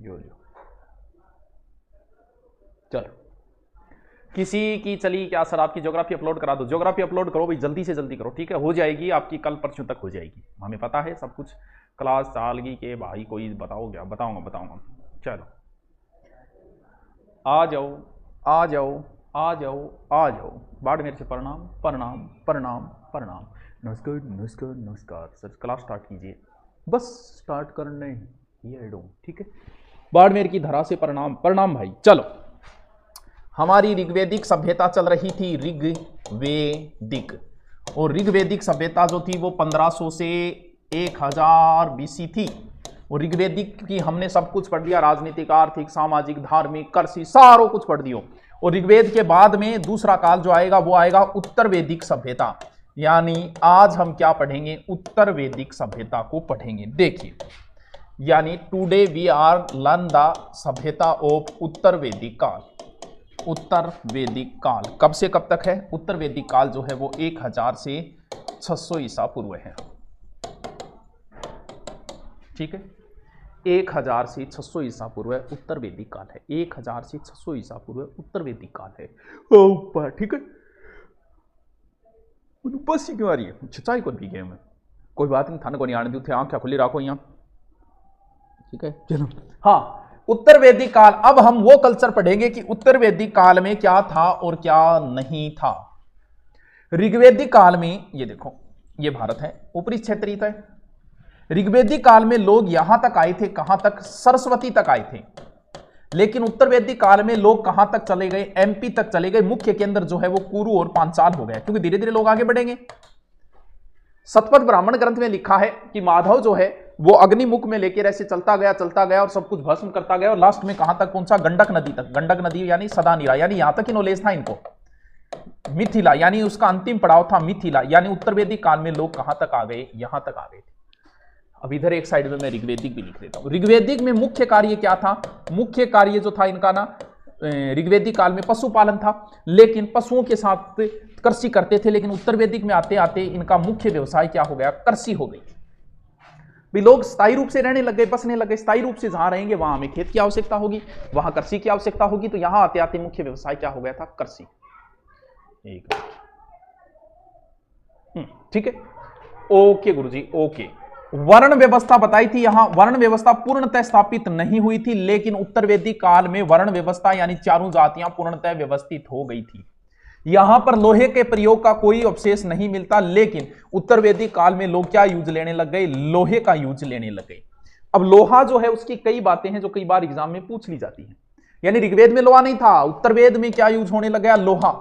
यो चलो, किसी की चली क्या सर आपकी ज्योग्राफी अपलोड करा दो, ज्योग्राफी अपलोड करो भाई, जल्दी से जल्दी करो, ठीक है, हो जाएगी आपकी, कल परसों तक हो जाएगी, हमें पता है सब कुछ। क्लास चालगी के भाई कोई बताओ क्या, बताऊंगा। चलो आ जाओ आ जाओ आ जाओ आ जाओ, बाड़मेर से प्रणाम प्रणाम प्रणाम प्रणाम, नमस्कार नमस्कार नमस्कार। सर क्लास स्टार्ट कीजिए, बस स्टार्ट करने ही एडो, ठीक है। बाड़मेर की धरा से प्रणाम प्रणाम भाई। चलो, हमारी ऋग्वेदिक सभ्यता चल रही थी, ऋग्वेदिक, और ऋग्वेदिक सभ्यता जो थी वो 1500 से 1000 बीसी थी। और ऋग्वेदिक की हमने सब कुछ पढ़ लिया, राजनीतिक, आर्थिक, सामाजिक, धार्मिक, कृषि, सारो कुछ पढ़ दियो। और ऋग्वेद के बाद में दूसरा काल जो आएगा वो आएगा उत्तर वैदिक सभ्यता, यानी आज हम क्या पढ़ेंगे, उत्तर वैदिक सभ्यता को पढ़ेंगे। देखिए, यानी today we are learn the सभ्यता ऑफ उत्तर वैदिक काल। उत्तर वैदिक काल कब से कब तक है? उत्तर वैदिक काल जो है वो 1000 से 600 ईसा पूर्व है, ठीक है। 1000 से 600 ईसा पूर्व उत्तर वैदिक काल है, 1000 से 600 ईसा पूर्व उत्तर वैदिक काल है, ठीक है। बस क्यों आ रही है, चाय को भी गए मैं, कोई बात नहीं, थाने को नहीं आने दी थे, आंखें खुली रखो यहाँ, ठीक है। चलो, हाँ, उत्तर वैदिक काल। अब हम वो कल्चर पढ़ेंगे कि उत्तर वैदिक काल में क्या था और क्या नहीं था। ऋग्वेदिक काल में ये देखो, ये भारत है, ऊपरी क्षेत्रीय है। ऋग्वेदिक काल में लोग यहां तक आए थे, कहां तक? सरस्वती तक आए थे। लेकिन उत्तर वैदिक काल में लोग कहां तक चले गए? एमपी तक चले गए। मुख्य केंद्र जो है वो कुरु और पांचाल हो गया, क्योंकि धीरे धीरे लोग आगे बढ़ेंगे। शतपथ ब्राह्मण ग्रंथ में लिखा है कि माधव जो है वो अग्निमुख में लेकर ऐसे चलता गया और सब कुछ भस्म करता गया, और लास्ट में कहां तक पहुंचा? गंडक नदी तक। गंडक नदी यानी सदानीरा, यानी यहां तक ही नॉलेज था इनको। मिथिला यानी उसका अंतिम पड़ाव था मिथिला, यानी उत्तर वैदिक काल में लोग कहां तक आ गए? यहां तक आ गए थे। अब इधर एक साइड में मैं ऋग्वेदिक भी लिख देता हूं। ऋग्वेदिक में मुख्य कार्य क्या था? मुख्य कार्य जो था इनका ना, ऋग्वेदिक काल में पशुपालन था, लेकिन पशुओं के साथ कृषि करते थे। लेकिन उत्तर वैदिक में आते आते इनका मुख्य व्यवसाय क्या हो गया? कृषि हो गई। भी लोग स्थायी रूप से रहने लग गए, बसने लग गए। स्थायी रूप से जहां रहेंगे वहां हमें खेत की आवश्यकता होगी, वहां कृषि की आवश्यकता होगी, तो यहां आते आते मुख्य व्यवसाय क्या हो गया था? कृषि। ठीक है, ओके गुरुजी, ओके। वर्ण व्यवस्था बताई थी, यहां वर्ण व्यवस्था पूर्णतः स्थापित नहीं हुई थी, लेकिन उत्तर वैदिक काल में वर्ण व्यवस्था यानी चारों जातियां पूर्णतः व्यवस्थित हो गई थी। यहां पर लोहे के प्रयोग का कोई अवशेष नहीं मिलता, लेकिन उत्तर वैदिक काल में लोग क्या यूज लेने लग गए? लोहे का यूज लेने लग गए। अब लोहा जो है उसकी कई बातें हैं जो कई बार एग्जाम में पूछ ली जाती हैं। यानी ऋग्वेद में लोहा नहीं था, उत्तर वेद में क्या यूज होने लग गया? लोहा।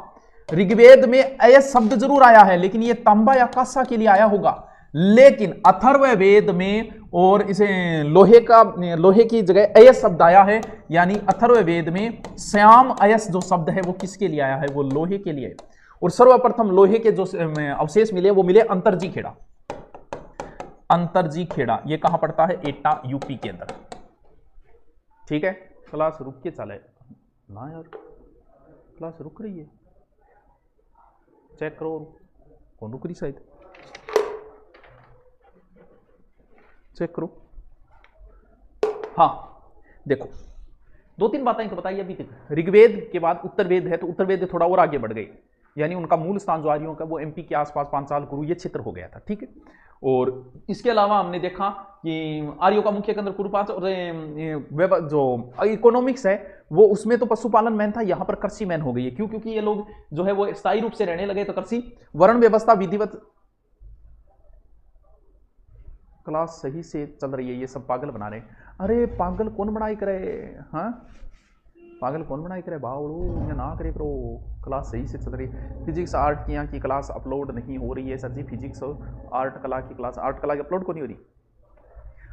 ऋग्वेद में अयस शब्द जरूर आया है, लेकिन यह तांबा या कांसा के लिए आया होगा। लेकिन अथर्ववेद में और इसे लोहे की जगह अयस शब्द आया है, यानी अथर्ववेद में श्याम अयस जो शब्द है वो किसके लिए आया है? वो लोहे के लिए। और सर्वप्रथम लोहे के जो अवशेष मिले वो मिले अंतरजी खेड़ा। अंतरजी खेड़ा ये कहां पड़ता है? एटा, यूपी के अंदर, ठीक है। क्लास रुक के चले ना यार, क्लास रुक रही है, चेक करो कौन रुक रही, शायद चेक करो। हाँ देखो, दो तीन बातें तो बताइए अभी तक। ऋग्वेद के बाद उत्तर वेद है, तो उत्तर वेद थोड़ा और आगे बढ़ गए, यानी उनका मूल स्थान जो आर्यों का वो एमपी के आसपास पांचाल कुरु ये क्षेत्र हो गया था, ठीक है। और इसके अलावा हमने देखा कि आर्यों का मुख्य केंद्र कुरुपांच, और जो इकोनॉमिक्स है वो उसमें तो पशुपालन मैन था, यहां पर कृषि मैन हो गई है। क्यों? क्योंकि ये लोग जो है वो स्थायी रूप से रहने लगे, तो कृषि। वर्ण व्यवस्था विधिवत। क्लास सही से चल रही है, ये सब पागल बना रहे। अरे पागल कौन बनाई करे? हाँ, पागल कौन बनाई करे? बावड़ो या ना करे करो, क्लास सही से चल रही है। फिजिक्स आर्ट की यहाँ की क्लास अपलोड नहीं हो रही है सर जी। फिजिक्स और आर्ट कला की क्लास, आर्ट कला की अपलोड को नहीं हो रही।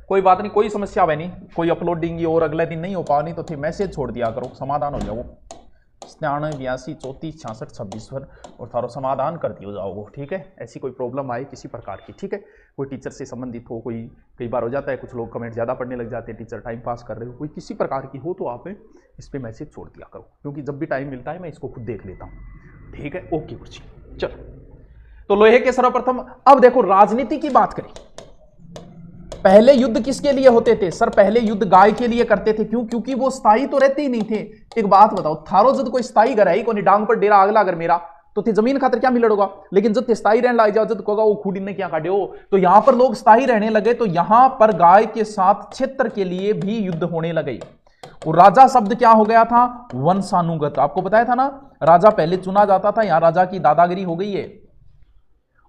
कोई बात नहीं, कोई समस्या है नहीं, कोई अपलोडिंग और अगले दिन नहीं हो पा नहीं तो फिर मैसेज छोड़ दिया करो, समाधान हो जाओ। 97 82 34 66 26 पर और थारो समाधान कर दियो जाओ, ठीक है। ऐसी कोई प्रॉब्लम आए किसी प्रकार की, ठीक है, कोई टीचर से संबंधित हो, कोई कई बार हो जाता है, कुछ लोग कमेंट ज़्यादा पढ़ने लग जाते हैं, टीचर टाइम पास कर रहे हो, कोई किसी प्रकार की हो तो आप इस पर मैसेज छोड़ दिया करो, क्योंकि जब भी टाइम मिलता है मैं इसको खुद देख लेता हूँ, ठीक है। ओके कुछ चलो, तो लोहे के सर्वप्रथम। अब देखो राजनीति की बात करें, पहले युद्ध किसके लिए होते थे सर? पहले युद्ध गाय के लिए करते थे। क्यों? क्योंकि वो स्थायी तो रहते ही नहीं थे। एक बात बताओ, थारो जब कोई स्थायी घर है, कोई डांग पर डेरा अगला अगर मेरा तो थे जमीन खातर क्या मिलड़ोगा, लेकिन जब स्थायी रहने लग जाओ, जब कोगा वो खूडी ने क्या काटो, तो यहां पर लोग स्थायी रहने लगे, तो यहां पर गाय के साथ क्षेत्र के लिए भी युद्ध होने लगे। और राजा शब्द क्या हो गया था? वंशानुगत। आपको बताया था ना, राजा पहले चुना जाता था, यहां राजा की दादागिरी हो गई है।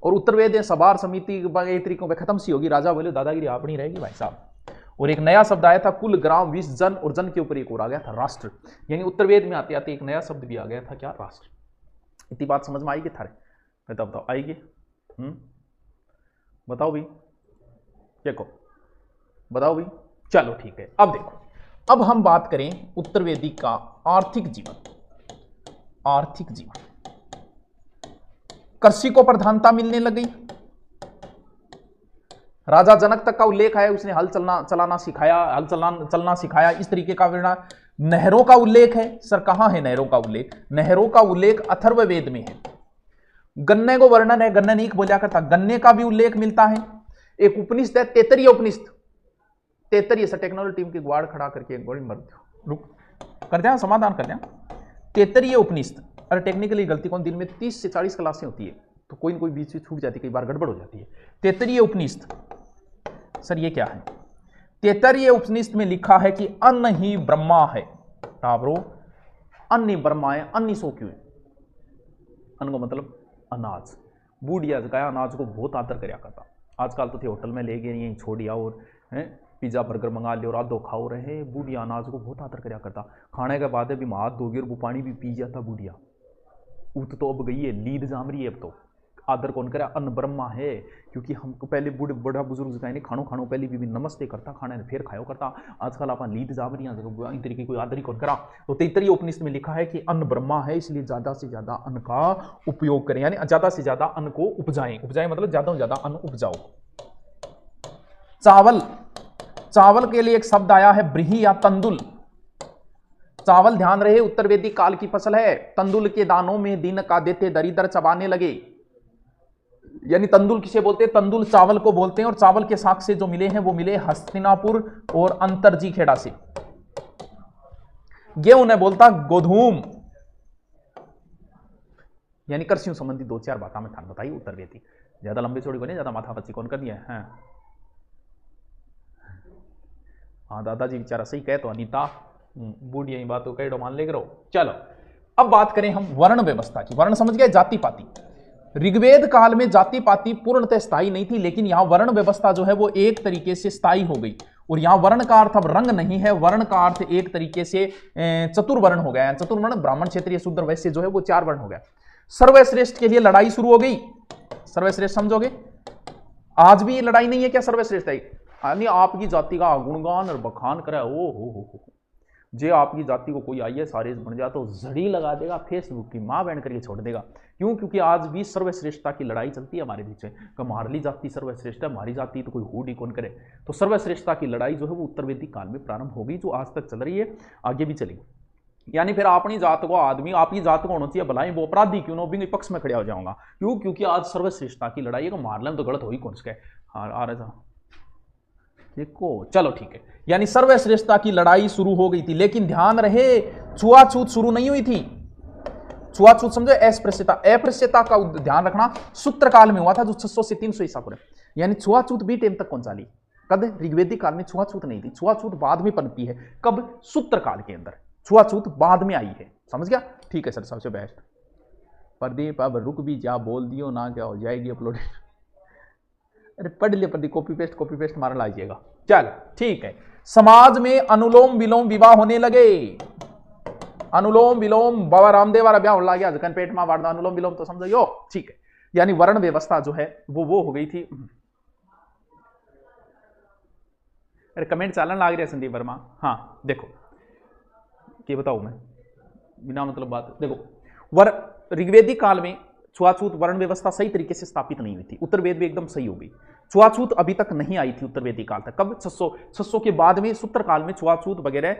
और उत्तर वेद सभार समिति तरीकों पर खत्म सी होगी, राजा बोले दादागिरी अपनी रहेगी भाई साहब। और एक नया शब्द आया था कुल, ग्राम, विष, जन, और जन के ऊपर एक और आ गया था राष्ट्र। यानी उत्तर वेद में आते आते एक नया शब्द भी आ गया था, क्या? राष्ट्र। इतनी बात समझ में आएगी थारे? बताओ बताओ, आएगी? बताओ भाई, देखो बताओ भाई। चलो ठीक है, अब देखो, अब हम बात करें उत्तर वेदी का आर्थिक जीवन। आर्थिक जीवन, कृषि को प्रधानता मिलने लगी। राजा जनक तक का उल्लेख है, उसने हल चलाना सिखाया, हल चलना सिखाया, इस तरीके का वर्णन। नहरों का उल्लेख है सर, कहां है नहरों का उल्लेख? नहरों का उल्लेख अथर्ववेद में है। गन्ने को वर्णन है, गन्ने नहीं बोला करता, गन्ने का भी उल्लेख मिलता है। एक उपनिषद है तैतरीय उपनिषद, तैतरीय से टेक्नोलॉजी टीम की ग्वाड़ खड़ा करके गोली मर दो, रुक कर दिया, समाधान कर दिया। तैतरीय उपनिषद, अरे टेक्निकली गलती कौन, दिन में 30 से 40 क्लासें होती है, तो कोई न कोई बीच में छूट जाती है, कई बार गड़बड़ हो जाती है। तैतरीय उपनिषद सर ये क्या है? तैतरीय उपनिषद में लिखा है कि अन्न ही ब्रह्मा है। टावरो, अन्न ही ब्रह्मा है, अन्न सो क्यों है? अन्न का मतलब अनाज। बूढ़िया जगह अनाज को बहुत आदर करया करता। आजकल तो थे होटल में ले गए, यहीं छोड़ दिया और पिज्जा बर्गर मंगा लिया और आधो खाओ रहे। बूढ़िया अनाज को बहुत आदर करया करता। खाने के बाद भी हाथ धोगी और वो पानी भी पी जाता बूढ़िया। उत तो अब गई है, लीद जाम रही है अब तो। आदर कौन करे? अन्न ब्रह्मा है। क्योंकि हमको पहले बूढ़े बड़ा बुजुर्ग कहने खानो खानो पहले भी नमस्ते करता, खाने ने फिर खायो करता। आजकल आप लीद जावरी इन तरीके कोई आदर ही कौन करा। तो तैतरीय उपनिषद में लिखा है कि अन्न ब्रह्मा है, इसलिए ज्यादा से ज्यादा अन्न का उपयोग करें, यानी ज्यादा से ज्यादा अन्न को उपजाएं। उपजाएं मतलब ज्यादा से ज्यादा अन्न उपजाओ। चावल, चावल के लिए एक शब्द आया है ब्रीही या तंदुल। चावल ध्यान रहे उत्तर वैदिक काल की फसल है। तंदुल के दानों में दिन का देते दरिद्र चबाने लगे। यानी तंदुल किसे बोलते हैं? तंदुल चावल को बोलते हैं। और चावल के साक्ष्य से जो मिले हैं वो मिले हस्तिनापुर और अंतरजी खेड़ा से। गेहूं ने बोलता गोधूम। यानी कृषि संबंधी 2-4 बातें में थान बताई उत्तर वेदी। ज्यादा लंबी चौड़ी को नहीं, ज्यादा माथा पच्ची कौन कर दिया है। हाँ दादाजी बेचारा सही कहे तो अनीता बूढ़ी यही बात कह मान ले करो। चलो अब बात करें हम वर्ण व्यवस्था की। वर्ण समझ गए, जाति पाति। ऋग्वेद काल में जाति पाति पूर्णतः स्थायी नहीं थी, लेकिन यहां वर्ण व्यवस्था जो है वो एक तरीके से स्थायी हो गई। और यहां वर्ण का अर्थ अब रंग नहीं है, वर्ण का अर्थ एक तरीके से चतुर्वर्ण हो गया है। चतुर्वर्ण ब्राह्मण, क्षत्रिय, शूद्र, वैश्य जो है वो 4 वर्ण हो गया। सर्वश्रेष्ठ के लिए लड़ाई शुरू हो गई। सर्वश्रेष्ठ समझोगे? आज भी ये लड़ाई नहीं है क्या सर्वश्रेष्ठ है? यानी आपकी जाति का गुणगान और बखान करे, ओ हो जे आपकी जाति को कोई IAS RAS बन जाए तो जड़ी लगा देगा, फेसबुक की मां बहन करके छोड़ देगा। क्यों? क्योंकि आज भी सर्वश्रेष्ठता की लड़ाई चलती है हमारे बीच में। हमारी जाति सर्वश्रेष्ठ है, हमारी जाति तो कोई हुड ही कौन करे। तो सर्वश्रेष्ठता की लड़ाई जो है वो उत्तर वैदिक काल में प्रारंभ हो गई, जो आज तक चल रही है, आगे भी चलेगी। यानी फिर अपनी जात को आदमी, आपकी जात को होना चाहिए भलाई, वो अपराधी क्यों ना, भी पक्ष में खड़ा हो जाऊंगा। क्यों? क्योंकि आज सर्वश्रेष्ठता की लड़ाई है, मार लें तो गलत हो ही कौन सके। आ रहे देखो, चलो ठीक है। यानी सर्वश्रेष्ठता की लड़ाई शुरू हो गई थी, लेकिन ध्यान रहे छुआछूत शुरू नहीं हुई थी। छुआछूत समझो, अस्पृश्यता, अस्पृश्यता का ध्यान रखना सूत्र काल में हुआ था, जो 600 से 300 ईसा पूर्व। यानी छुआछूत भी टाइम तक कौन चाली? कद ऋग्वेदिक काल में छुआछूत नहीं थी। छुआछूत बाद में पनपी है। कब? सूत्र काल के अंदर। छुआछूत बाद में आई है। समझ गया? ठीक है सर, सबसे बेस्ट। प्रदीप अब रुक भी जा, बोल दियो ना, क्या हो जाएगी अपलोड। अरे पढ़ ले प्रदीप, कॉपी पेस्ट मार लाइएगा। चल ठीक है। समाज में अनुलोम विलोम विवाह होने लगे। अनुलोम विलोम, बाबा रामदेव वाला ब्याह होने लगा, पेट में वार्ड अनुलोम विलोम तो समझो। ठीक है। यानी वर्ण व्यवस्था जो है वो हो गई थी। अरे कमेंट चालन लाग रहे संदीप वर्मा। हाँ देखो क्या बताऊं मैं, बिना मतलब बात। देखो ऋग्वेदिक काल में छुआछूत वर्ण व्यवस्था सही तरीके से स्थापित नहीं हुई थी। उत्तर वेद में एकदम सही हो गई। छुआछूत अभी तक नहीं आई थी उत्तर वेदिक काल तक। कब? 600 के बाद में सूत्र काल में छुआछूत वगैरह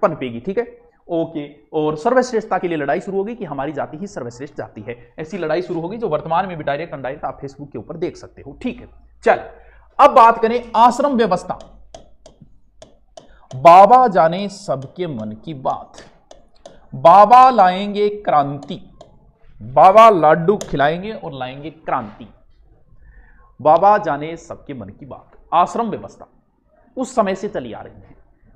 पनपेगी। ठीक है, ओके। और सर्वश्रेष्ठता के लिए लड़ाई शुरू होगी कि हमारी जाति ही सर्वश्रेष्ठ जाति है। ऐसी लड़ाई शुरू होगी जो वर्तमान में भी डायरेक्ट अनडायरेक्ट आप फेसबुक के ऊपर देख सकते हो। ठीक है, चल अब बात करें आश्रम व्यवस्था। बाबा जाने सबके मन की बात, बाबा लाएंगे क्रांति, बाबा लाडू खिलाएंगे और लाएंगे क्रांति। बाबा जाने सबके मन की बात। आश्रम व्यवस्था उस समय से चली आ रही है।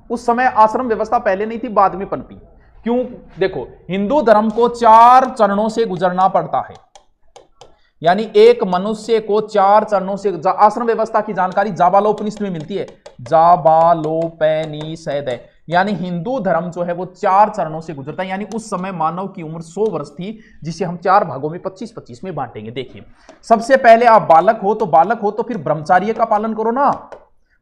उस समय आश्रम व्यवस्था पहले नहीं थी, बाद में पनपी। क्यों? देखो, हिंदू धर्म को 4 चरणों से गुजरना पड़ता है, यानी एक मनुष्य को 4 चरणों से। आश्रम व्यवस्था की जानकारी जाबालोपनिषद में मिलती है, जाबालोपनिषद। यानी हिंदू धर्म जो है वो 4 चरणों से गुजरता है। यानी उस समय मानव की उम्र 100 वर्ष थी, जिसे हम 4 भागों में 25-25 में बांटेंगे। देखिए, सबसे पहले आप बालक हो तो फिर ब्रह्मचार्य का पालन करो ना।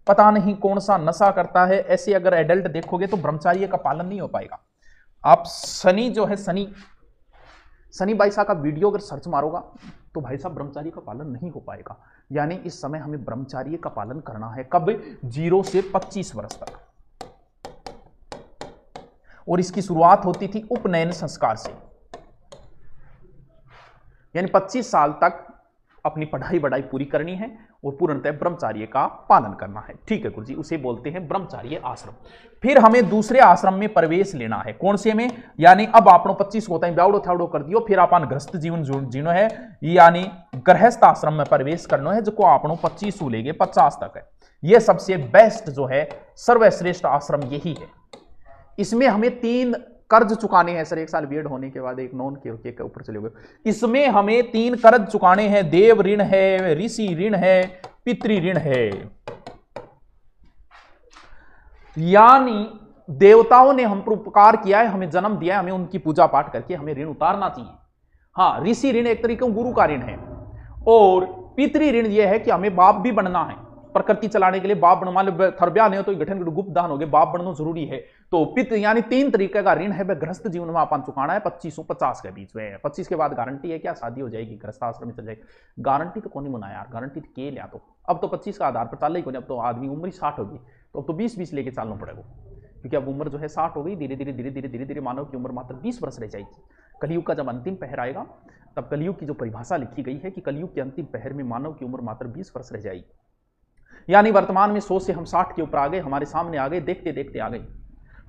पता नहीं कौन सा नशा करता है, ऐसे अगर एडल्ट देखोगे तो ब्रह्मचार्य का पालन नहीं हो पाएगा। आप शनि जो है, शनि भाई साहब का वीडियो अगर सर्च मारोगा तो भाई साहब ब्रह्मचार्य का पालन नहीं हो पाएगा। यानी इस समय हमें ब्रह्मचार्य का पालन करना है। कब? 0 से 25 वर्ष तक। और इसकी शुरुआत होती थी उपनयन संस्कार से, यानी 25 साल तक अपनी पढ़ाई बढ़ाई पूरी करनी है और पूर्णतः ब्रह्मचार्य का पालन करना है। ठीक है गुरुजी, उसे बोलते हैं ब्रह्मचार्य आश्रम। फिर हमें दूसरे आश्रम में प्रवेश लेना है। कौन से में? यानी अब आपनो 25 होता है, ब्यावड़ो थावड़ो कर दियो, फिर अपन गृहस्थ जीवन जीनो है, यानी गृहस्थ आश्रम में प्रवेश करना है, जो आपनो 25 लेंगे 50 तक है। यह सबसे बेस्ट जो है, सर्वश्रेष्ठ आश्रम यही है। इसमें हमें 3 कर्ज चुकाने हैं। सर 1 साल बीएड होने के बाद एक नॉन के ऊपर चले गए। इसमें हमें 3 कर्ज चुकाने हैं। देव ऋण है, ऋषि ऋण है, पितृ ऋण है। यानी देवताओं ने हम पर उपकार किया है, हमें जन्म दिया है, हमें उनकी पूजा पाठ करके हमें ऋण उतारना चाहिए। हाँ, ऋषि ऋण एक तरीके गुरु का ऋण है, और पितृ ऋण यह है कि हमें बाप भी बनना है। प्रकृति चलाने के लिए बाप बनवा ले, थरब्या नहीं हो तो गठन गुप्त दान हो गए, बाप बनना जरूरी है। तो पितृ यानी 3 तरीके का ऋण है, वह गृहस्थ जीवन में अपन चुकाना है 25-50 के बीच में। 25 के बाद गारंटी है क्या? शादी हो जाएगी, गृहस्थ आश्रम में चल जाएगी। गारंटी तो कौन नहीं मना यार, गारंटी तो के लिया। तो अब तो 25 का आधार पर चाल ही, अब तो आदमी उम्र ही 60 होगी, तो अब तो 20-20 लेके चलना पड़ेगा, क्योंकि अब उम्र जो है 60 हो गई। धीरे धीरे मानव की उम्र मात्र 20 वर्ष रह जाएगी। कलयुग का जब अंतिम पहर आएगा, तब कलयुग की जो परिभाषा लिखी गई है कि कलयुग के अंतिम पहर में मानव की उम्र मात्र 20 वर्ष रह जाएगी। यानी वर्तमान में 100 से हम 60 के ऊपर आ गए, हमारे सामने आ गए, देखते देखते आ गए।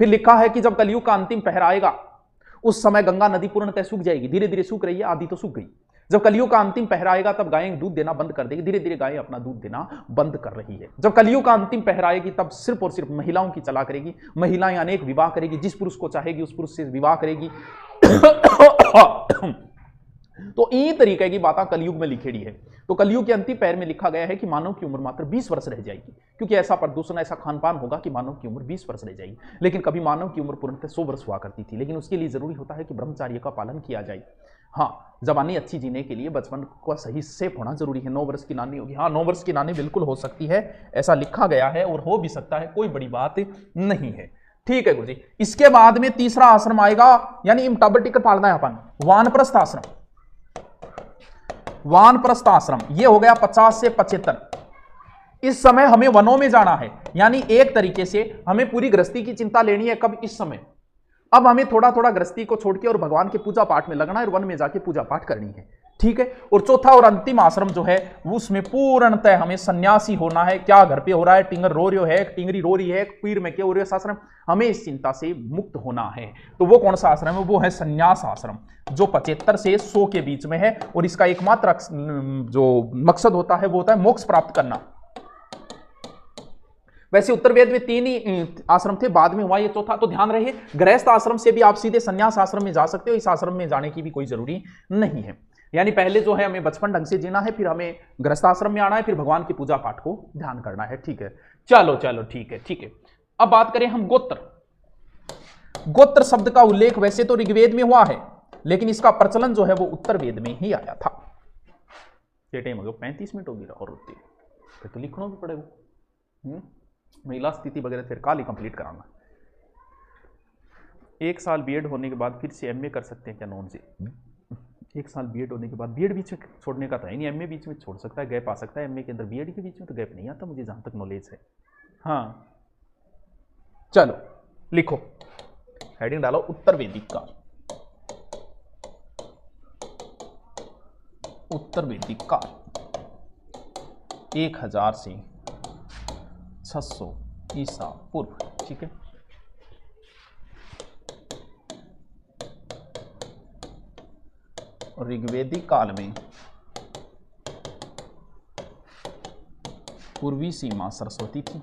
फिर लिखा है कि जब कलयुग का अंतिम पहर आएगा, उस समय गंगा नदी पूर्णतः सूख जाएगी। धीरे धीरे सूख रही है, आधी तो सूख गई। जब कलयुग का अंतिम पहर आएगा, तब गायें दूध देना बंद कर देगी। धीरे धीरे गायें अपना दूध देना बंद कर रही है। जब कलयुग का अंतिम पहर आएगी, तब सिर्फ और सिर्फ महिलाओं की चला करेगी। महिलाएं अनेक विवाह करेगी, जिस पुरुष को चाहेगी उस पुरुष से विवाह करेगी। तो इन तरीके की बातें कलयुग में लिखेड़ी है। तो कलयुग के अंतिम पैर में लिखा गया है कि मानव की उम्र मात्र 20 वर्ष रह जाएगी, क्योंकि ऐसा प्रदूषण, ऐसा खानपान होगा कि मानव की उम्र 20 वर्ष रह जाएगी। लेकिन कभी मानव की उम्र पूर्णतः 100 वर्ष हुआ करती थी, लेकिन उसके लिए जरूरी होता है कि ब्रह्मचार्य का पालन किया जाए। हाँ, जवानी अच्छी जीने के लिए बचपन का सही सेफ होना जरूरी है। 9 वर्ष की नानी होगी, हाँ 9 वर्ष की नानी बिल्कुल हो सकती है, ऐसा लिखा गया है और हो भी सकता है, कोई बड़ी बात नहीं है। ठीक है गुरुजी। इसके बाद में तीसरा आश्रम आएगा, यानी इम्टाबल टिकट पालना है अपन, वानप्रस्थ आश्रम। वानप्रस्थ आश्रम ये हो गया 50 से 75। इस समय हमें वनों में जाना है, यानी एक तरीके से हमें पूरी गृहस्थी की चिंता लेनी है। कब? इस समय। अब हमें थोड़ा थोड़ा गृहस्थी को छोड़ के और भगवान के पूजा पाठ में लगना है और वन में जाके पूजा पाठ करनी है। ठीक है। और चौथा और अंतिम आश्रम जो है उसमें पूर्णतः हमें सन्यासी होना है। क्या घर पे हो रहा है, टिंगर रो रही है, टिंगरी रो रही है, पीर में क्या हो रही है, आश्रम, हमें इस चिंता से मुक्त होना है। तो वो कौन सा आश्रम है? वो है सन्यास आश्रम, जो 75 से 100 के बीच में है। और इसका एकमात्र जो मकसद होता है वो होता है मोक्ष प्राप्त करना। वैसे उत्तर वेद में 3 ही आश्रम थे, बाद में हुआ ये चौथा। तो ध्यान रहे, गृहस्थ आश्रम से भी आप सीधे सन्यास आश्रम में जा सकते हो, इस आश्रम में जाने की भी कोई जरूरी नहीं है। यानी पहले जो है हमें बचपन ढंग से जीना है, फिर हमें गृहस्थ आश्रम में आना है, फिर भगवान की पूजा पाठ को ध्यान करना है। ठीक है, चलो चलो ठीक है ठीक है। अब बात करें हम गोत्र। गोत्र शब्द का उल्लेख वैसे तो ऋग्वेद में हुआ है, लेकिन इसका प्रचलन जो है वो उत्तर वेद में ही आया था। ये टाइम हो गया 35 मिनट होगी और होती है, फिर तो लिखना भी पड़ेगा। महिला स्थिति वगैरह फिर काल ही कंप्लीट कराना। 1 साल बीएड होने के बाद फिर से एमए कर सकते हैं क्या? नॉन से 1 साल बीएड होने के बाद बीएड बीच में छोड़ने का था ही नहीं, एमए बीच में छोड़ सकता है, गैप आ सकता है। एमए के अंदर बीएड के बीच में तो गैप नहीं आता, मुझे जहां तक नॉलेज है। हाँ चलो लिखो, हेडिंग डालो उत्तर वैदिक काल। उत्तर वैदिक काल 1000 से 600 ईसा पूर्व। ठीक है, ऋग्वेदिक काल में पूर्वी सीमा सरस्वती थी,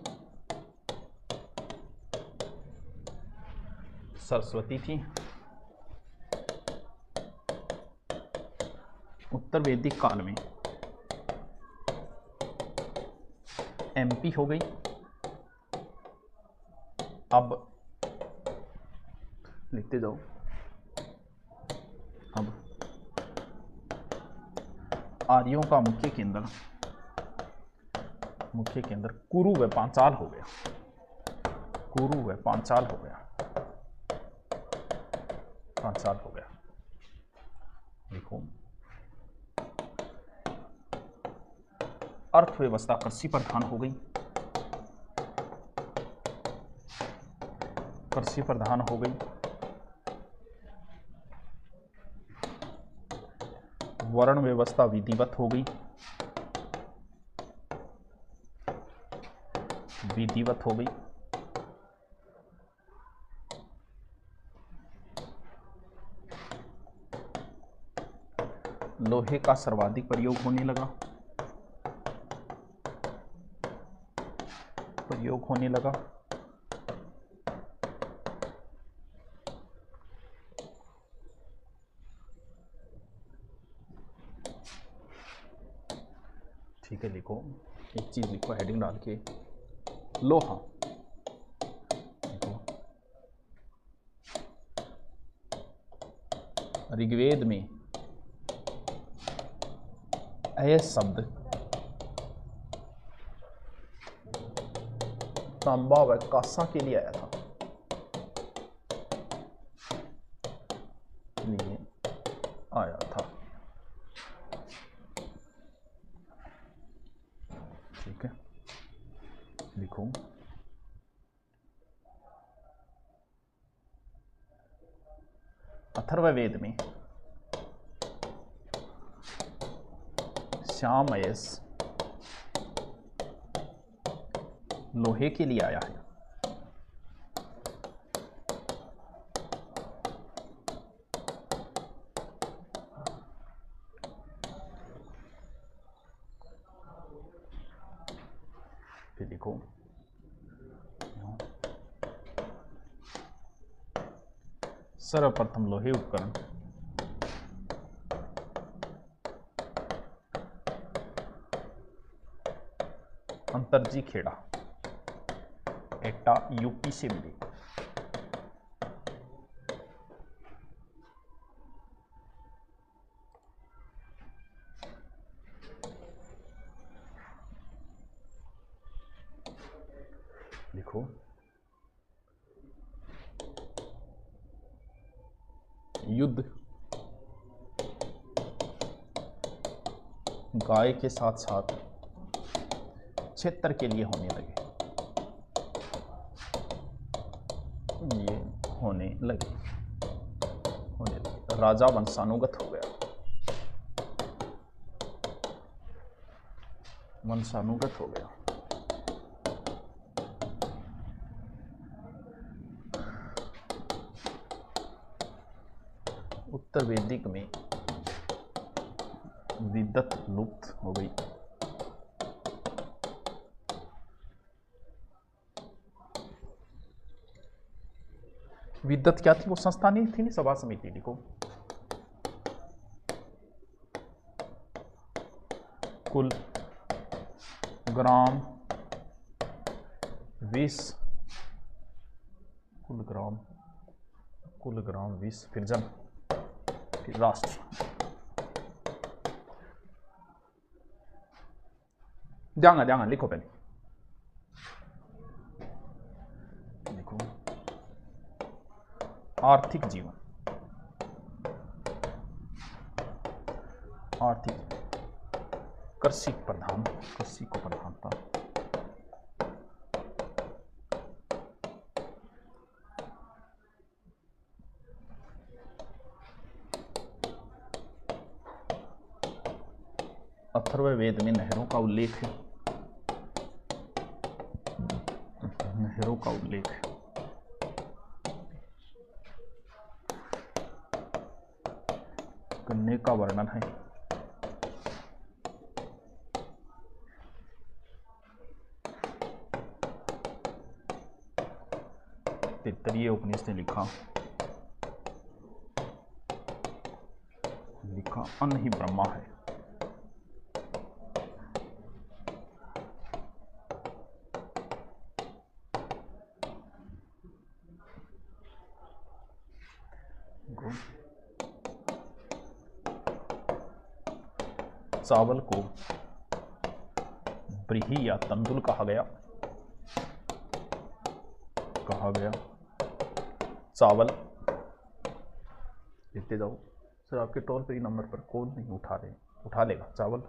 सरस्वती थी। उत्तर वैदिक काल में एमपी हो गई। अब लिखते जाओ। अब आर्यों का मुख्य केंद्र कुरु व पांचाल हो गया, कुरु व पांचाल हो गया, पांचाल हो गया। देखो, अर्थव्यवस्था कृषि प्रधान हो गई, कृषि प्रधान हो गई। वर्ण व्यवस्था विधिवत हो गई, विधिवत हो गई। लोहे का सर्वाधिक प्रयोग होने लगा, प्रयोग होने लगा। ठीक है, लिखो, एक चीज लिखो हेडिंग डाल के, लोहा। ऋग्वेद में अय शब्द तांबा व कांसा के लिए आया था, लिए आया था। ठीक है, लिखो, अथर्ववेद में श्यामयस लोहे के लिए आया है। फिर देखो, सर्वप्रथम लोहे उपकरण अंतरजी खेड़ा एटा यूपी से मिली। लिखो, युद्ध गाय के साथ साथ क्षेत्र के लिए होने लगे, ये होने लगे। राजा वंशानुगत हो गया, वंशानुगत हो गया। उत्तर वैदिक में विद्वत लुप्त हो गई। विद्वत क्या थी? वो संस्था नहीं थी, नहीं सभा समिति। लिखो, कुल ग्राम 20, कुल ग्राम 20, फिर जन, फिर राष्ट्र। जांगा लिखो पहले, लिखो, आर्थिक जीवन, आर्थिक कृषि प्रधान, कृषि को प्रधानता। अथर्ववेद में नहरों का उल्लेख है। भैरव का उल्लेख है। कन्या का वर्णन है। तैत्तिरीय उपनिषद ने लिखा अन्न ही ब्रह्मा है। चावल को ब्रीही या तंदुल कहा गया। चावल लिखते जाओ सर, आपके टोल फ्री नंबर पर कॉल नहीं उठा लेगा। चावल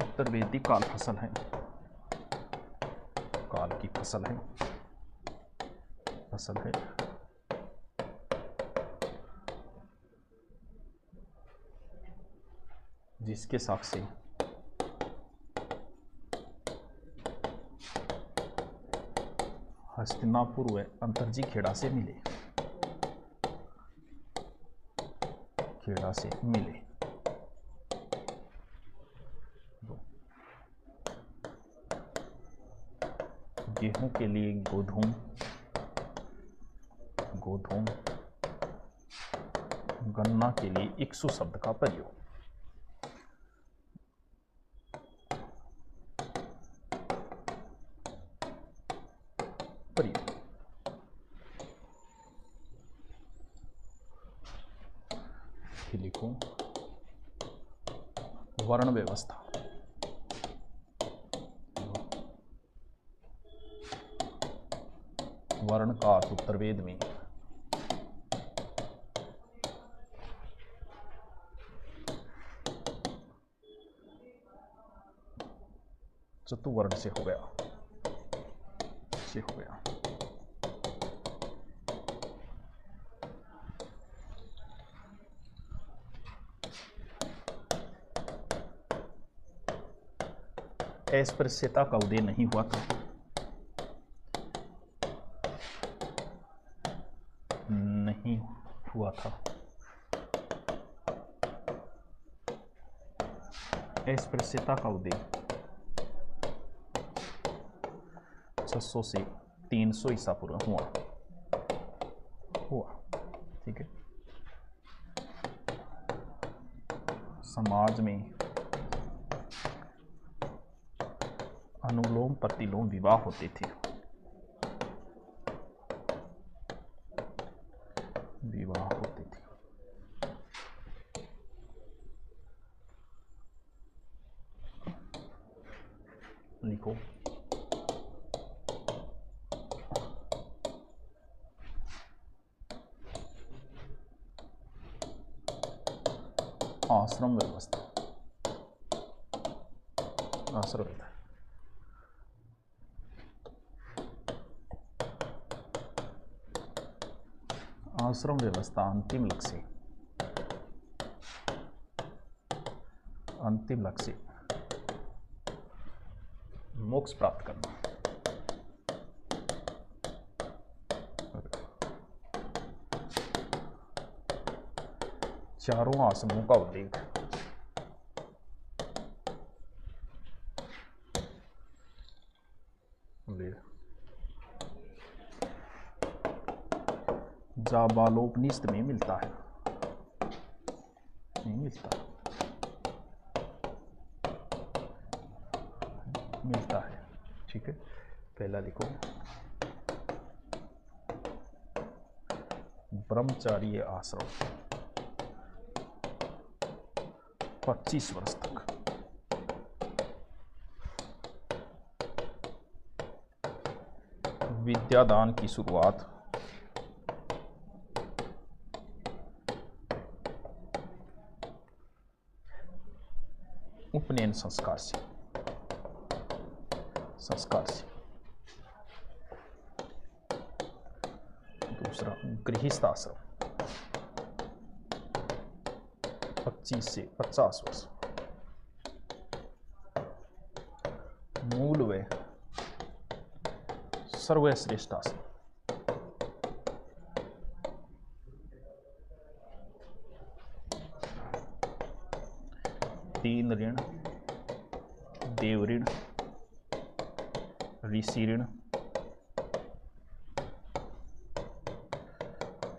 उत्तर वैदिक काल फसल है। काल की फसल है। जिसके साक्षी हस्तिनापुर व अंतर्जी खेड़ा से मिले। गेहूं के लिए गोधूम, गन्ना के लिए इक्सु शब्द का प्रयोग। लिखो वर्ण व्यवस्था। वर्ण का उत्तरवेद में चतुवर्ण से हो गया। अस्पृश्यता का उदय नहीं हुआ था। अस्पृश्यता का उदय 600 से 300 ईसा पूर्व हुआ। ठीक है। समाज में अनुलोम प्रतिलोम विवाह होते थे। लिखो आश्रम व्यवस्था। आश्रम व्यवस्था अंतिम लक्ष्य मोक्ष प्राप्त करना। चारों आश्रमों का उल्लेख जाबालोपनिषद में मिलता है। ठीक है। पहला लिखो ब्रह्मचारी आश्रम 25 वर्ष तक। विद्यादान की शुरुआत उपनयन संस्कार से। दूसरा गृहस्थ आश्रम 25 से 50 वर्ष। मूल व सर्वश्रेष्ठ आसन। तीन ऋण, देव ऋण, ऋषि ऋण,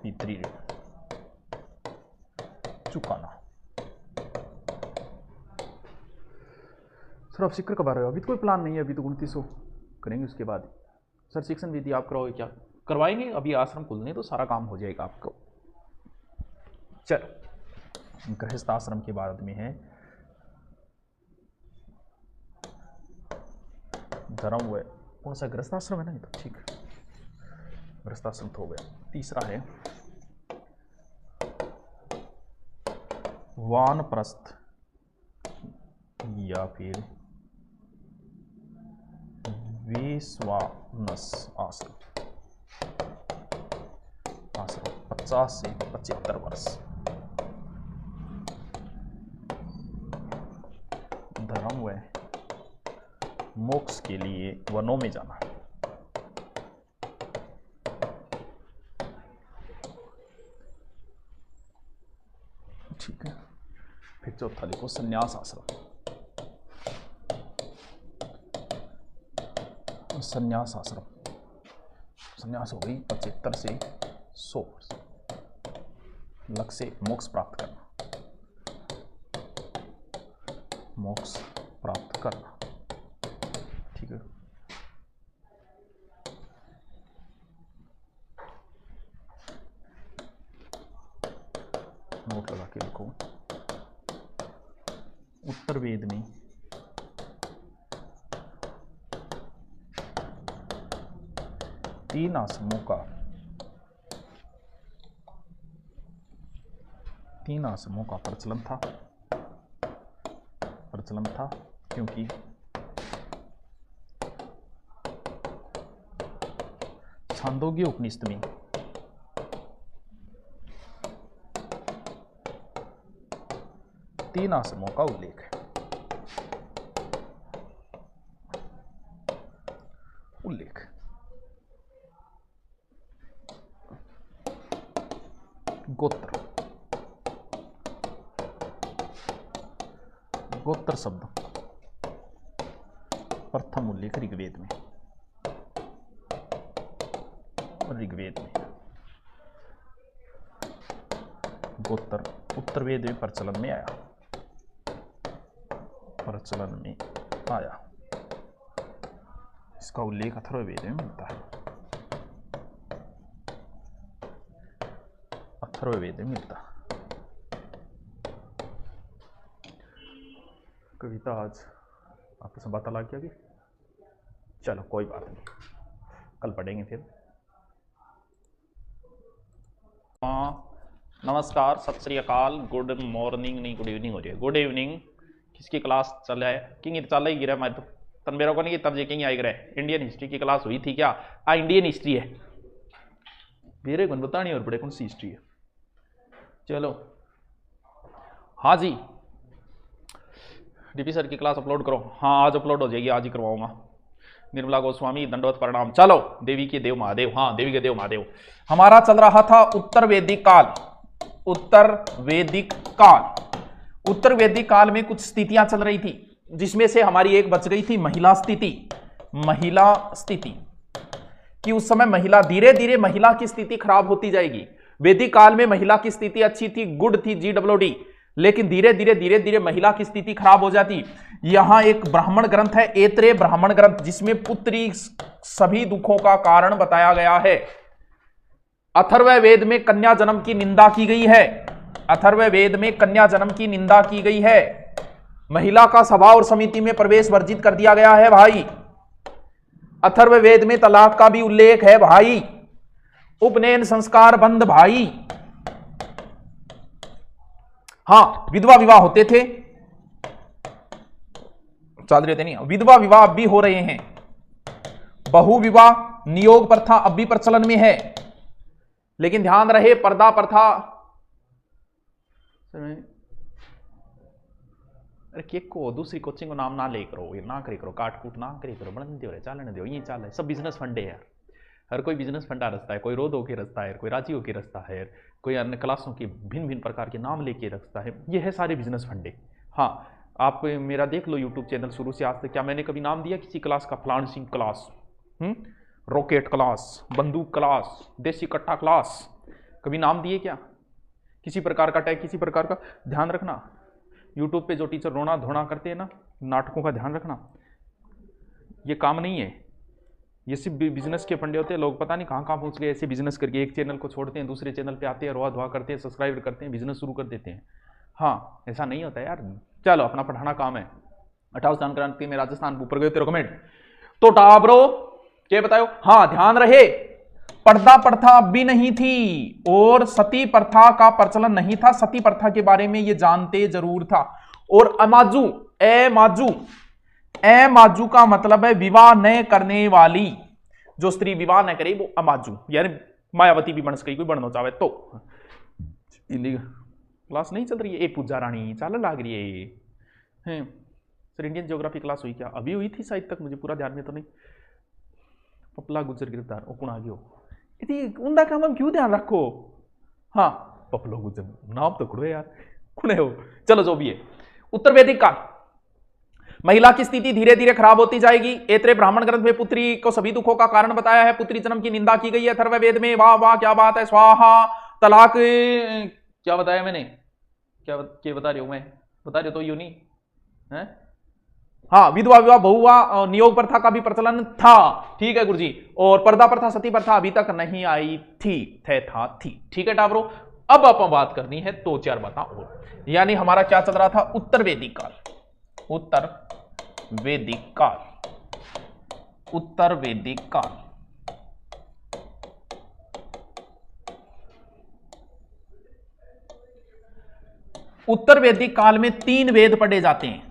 पितृ ऋण चुकाना। सर आप शिखर कब आ रहे हो? अभी तो कोई प्लान नहीं है, अभी तो 2900 करेंगे उसके बाद। सर शिक्षण विधि आप कराओगे क्या? करवाएंगे, अभी आश्रम खुलने तो सारा काम हो जाएगा आपको। चलो गृहस्थ आश्रम के बाद में है धर्म व कौन सा गृहस्थ आश्रम है ना, ये तो ठीक है, गृहस्थ आश्रम तो हो गया। तीसरा है वानप्रस्थ या फिर वेश्वानस आश्रम। 50 से 75 वर्ष। धर्म व मोक्ष के लिए वनों में जाना। ठीक है, फिर चौथा लिखो संन्यास आश्रम। संन्यास आश्रम, संन्यास हो गई 75 से 100 वर्ष। लक्ष्य से मोक्ष प्राप्त करना, मोक्ष प्राप्त करना। ठीक है, नोट लगा के लिखो। उत्तर वेद में तीन आश्रमों का प्रचलन था क्योंकि छांदोग्य उपनिषद में तीन आश्रमों का उल्लेख है। गोत्र शब्द प्रथम उल्लेख ऋग्वेद में, गोत्र उत्तर वेद में प्रचलन में आया। इसका उल्लेख अथर्ववेद में मिलता है। कविता आज आपको सब पता लग गया? चलो कोई बात नहीं, कल पढ़ेंगे फिर। नमस्कार, सत श्री अकाल, गुड मॉर्निंग नहीं गुड इवनिंग हो रही है, गुड इवनिंग। किसकी क्लास चल रहा है? किंग चल ही गिरा मैं तो तन मेरे को नहीं तब किंग आई गिरा। इंडियन हिस्ट्री की क्लास हुई थी क्या? इंडियन हिस्ट्री है मेरे को पता नहीं और बड़े कौन सी हिस्ट्री है। चलो हाँ जी, डीपी सर की क्लास अपलोड करो। हाँ आज अपलोड हो जाएगी, आज ही करवाऊंगा। निर्मला गोस्वामी दंडवत प्रणाम। चलो देवी के देव महादेव, हाँ देवी के देव महादेव। हमारा चल रहा था उत्तर वैदिक काल। उत्तर वैदिक काल में कुछ स्थितियां चल रही थी, जिसमें से हमारी एक बच गई थी महिला स्थिति कि उस समय महिला धीरे धीरे महिला की स्थिति खराब होती जाएगी। वैदिक काल में महिला की स्थिति अच्छी थी, गुड थी, GWD, लेकिन धीरे धीरे महिला की स्थिति खराब हो जाती। यहां एक ब्राह्मण ग्रंथ है, ऐत्रेय ब्राह्मण ग्रंथ, जिसमें पुत्री सभी दुखों का कारण बताया गया है। अथर्ववेद में कन्या जन्म की निंदा की गई है। महिला का सभा और समिति में प्रवेश वर्जित कर दिया गया है भाई। अथर्ववेद में तलाक का भी उल्लेख है भाई। उपनयन संस्कार बंद भाई। हाँ, विधवा विवाह होते थे, चल रहे थे नहीं, विधवा विवाह अब भी हो रहे हैं। बहु विवाह, नियोग प्रथा अब भी प्रचलन में है, लेकिन ध्यान रहे पर्दा प्रथा। अरे केक को दूसरी कोचिंग को नाम ना ले करो, ये ना करे करो, काट कूट ना करे करो, बड़े दो चालने दो, ये चाल है, सब बिजनेस फंडे यार। हर कोई बिजनेस फंडा रचता है, कोई रोदो के रचता है, कोई रांचियों के रचता है, कोई अन्य क्लासों के भिन्न भिन्न प्रकार के नाम लेके रचता है। ये है सारे बिजनेस फंडे। हाँ, आप मेरा देख लो यूट्यूब चैनल शुरू से आज तक, क्या मैंने कभी नाम दिया किसी क्लास का? फलान सिंह क्लास, रॉकेट क्लास, बंदूक क्लास, देसी कट्टा क्लास, कभी नाम दिए क्या? किसी प्रकार का टैग, किसी प्रकार का ध्यान रखना। यूट्यूब पे जो टीचर रोना धोना करते हैं ना, नाटकों का ध्यान रखना, ये काम नहीं है। ये सिर्फ बिजनेस के फंडे होते हैं। लोग पता नहीं कहाँ कहाँ पहुँच गए ऐसे बिजनेस करके, एक चैनल को छोड़ते हैं दूसरे चैनल पे आते हैं, रोआ धोआ करते हैं, सब्सक्राइब करते हैं, बिजनेस शुरू कर देते हैं। हाँ, ऐसा नहीं होता यार। चलो, अपना पढ़ाना काम है। 28 क्रांति में राजस्थान ऊपर गए थे रिकमेंड तो टाबरो क्या बताओ? हाँ, ध्यान रहे, पर्दा प्रथा अब भी नहीं थी और सती प्रथा का प्रचलन नहीं था। सती प्रथा के बारे में ये जानते जरूर था। और अमाजू, ए माजू का मतलब है विवाह न करने वाली। जो स्त्री विवाह न करे वो अमाजू, यानी मायावती भी बन सके, कोई बनना चाहे तो। क्लास नहीं चल रही है? ए पूजा रानी चाल लाग रही है। सर इंडियन ज्योग्राफी क्लास हुई क्या? अभी हुई थी शायद, तक मुझे पूरा ध्यान में तो नहीं। पपला गुजर गिरफ्तार ओकुण आ गयो उनका काम हम क्यों ध्यान रखो? हाँ, पपलो गुजर नाम तो कुड़े यार, कुने हो। चलो जो भी है, उत्तर वैदिक काल, महिला की स्थिति धीरे धीरे खराब होती जाएगी। ऐत्रेय ब्राह्मण ग्रंथ में पुत्री को सभी दुखों का कारण बताया है। पुत्री जन्म की निंदा की गई है अथर्ववेद में। वाह वाह, क्या बात है। स्वाहा, तलाक, क्या बताया मैंने? क्या बता रही हूं मैं? बता रहे तो यूं नहीं है। हाँ, विधवा विवाह, बहुविवाह, नियोग प्रथा का भी प्रचलन था। ठीक है गुरुजी। और पर्दा प्रथा, सती प्रथा अभी तक नहीं आई थी, थी। ठीक है टाबरो। अब अपन बात करनी है तो चार बातें और, यानी हमारा क्या चल रहा था? उत्तर वैदिक काल, उत्तर वैदिक काल, उत्तर वैदिक काल। उत्तर वैदिक काल में 3 वेद पढ़े जाते हैं।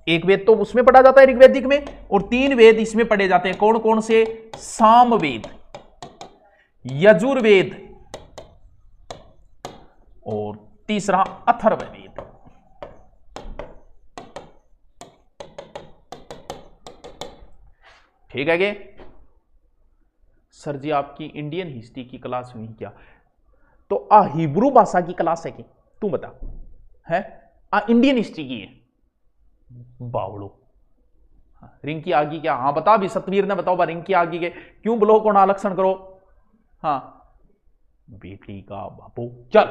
एक वेद तो उसमें पढ़ा जाता है ऋग्वेदिक में, और 3 वेद इसमें पढ़े जाते हैं। कौन कौन से? सामवेद, यजुर्वेद और तीसरा अथर्ववेद। ठीक है? सर जी आपकी इंडियन हिस्ट्री की क्लास हुई क्या? तो हिब्रू भाषा की क्लास है कि तू बता है? इंडियन हिस्ट्री की है बावड़ो। रिंकी आगी क्या? हाँ बता भी, सतवीर ने बताओ रिंकी आगी के क्यों ब्लॉक को नालक्षण करो? हाँ बेटी का बापू। चल,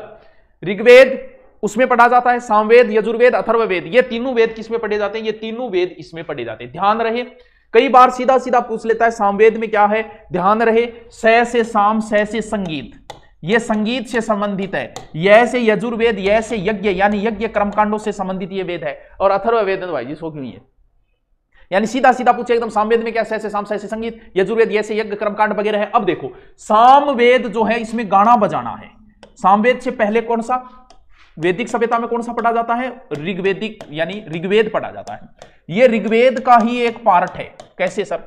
ऋग्वेद उसमें पढ़ा जाता है, सामवेद, यजुर्वेद, अथर्ववेद। ये तीनों वेद किसमें पढ़े जाते हैं? ये तीनों वेद इसमें पढ़े जाते हैं। ध्यान रहे, कई बार सीधा सीधा पूछ लेता है सामवेद में क्या है। ध्यान रहे, स से साम, स से संगीत, ये संगीत से संबंधित है। यह से यजुर्वेद, यह से यज्ञ, यानी यज्ञ कर्मकांडों से संबंधित ये वेद है। और अथर्ववेद भाई जी सो क्यों है, यानी सीधा सीधा पूछे एकदम। सामवेद में क्या? स से साम, स से संगीत, यजुर्वेद ये से यज्ञ कर्मकांड वगैरह है। अब देखो, सामवेद जो है इसमें गाना बजाना है। सामवेद से पहले कौन सा वैदिक सभ्यता में कौन सा पढ़ा जाता है? ऋग्वेदिक, यानी ऋग्वेद पढ़ा जाता है। यह ऋग्वेद का ही एक पार्ट है। कैसे सर?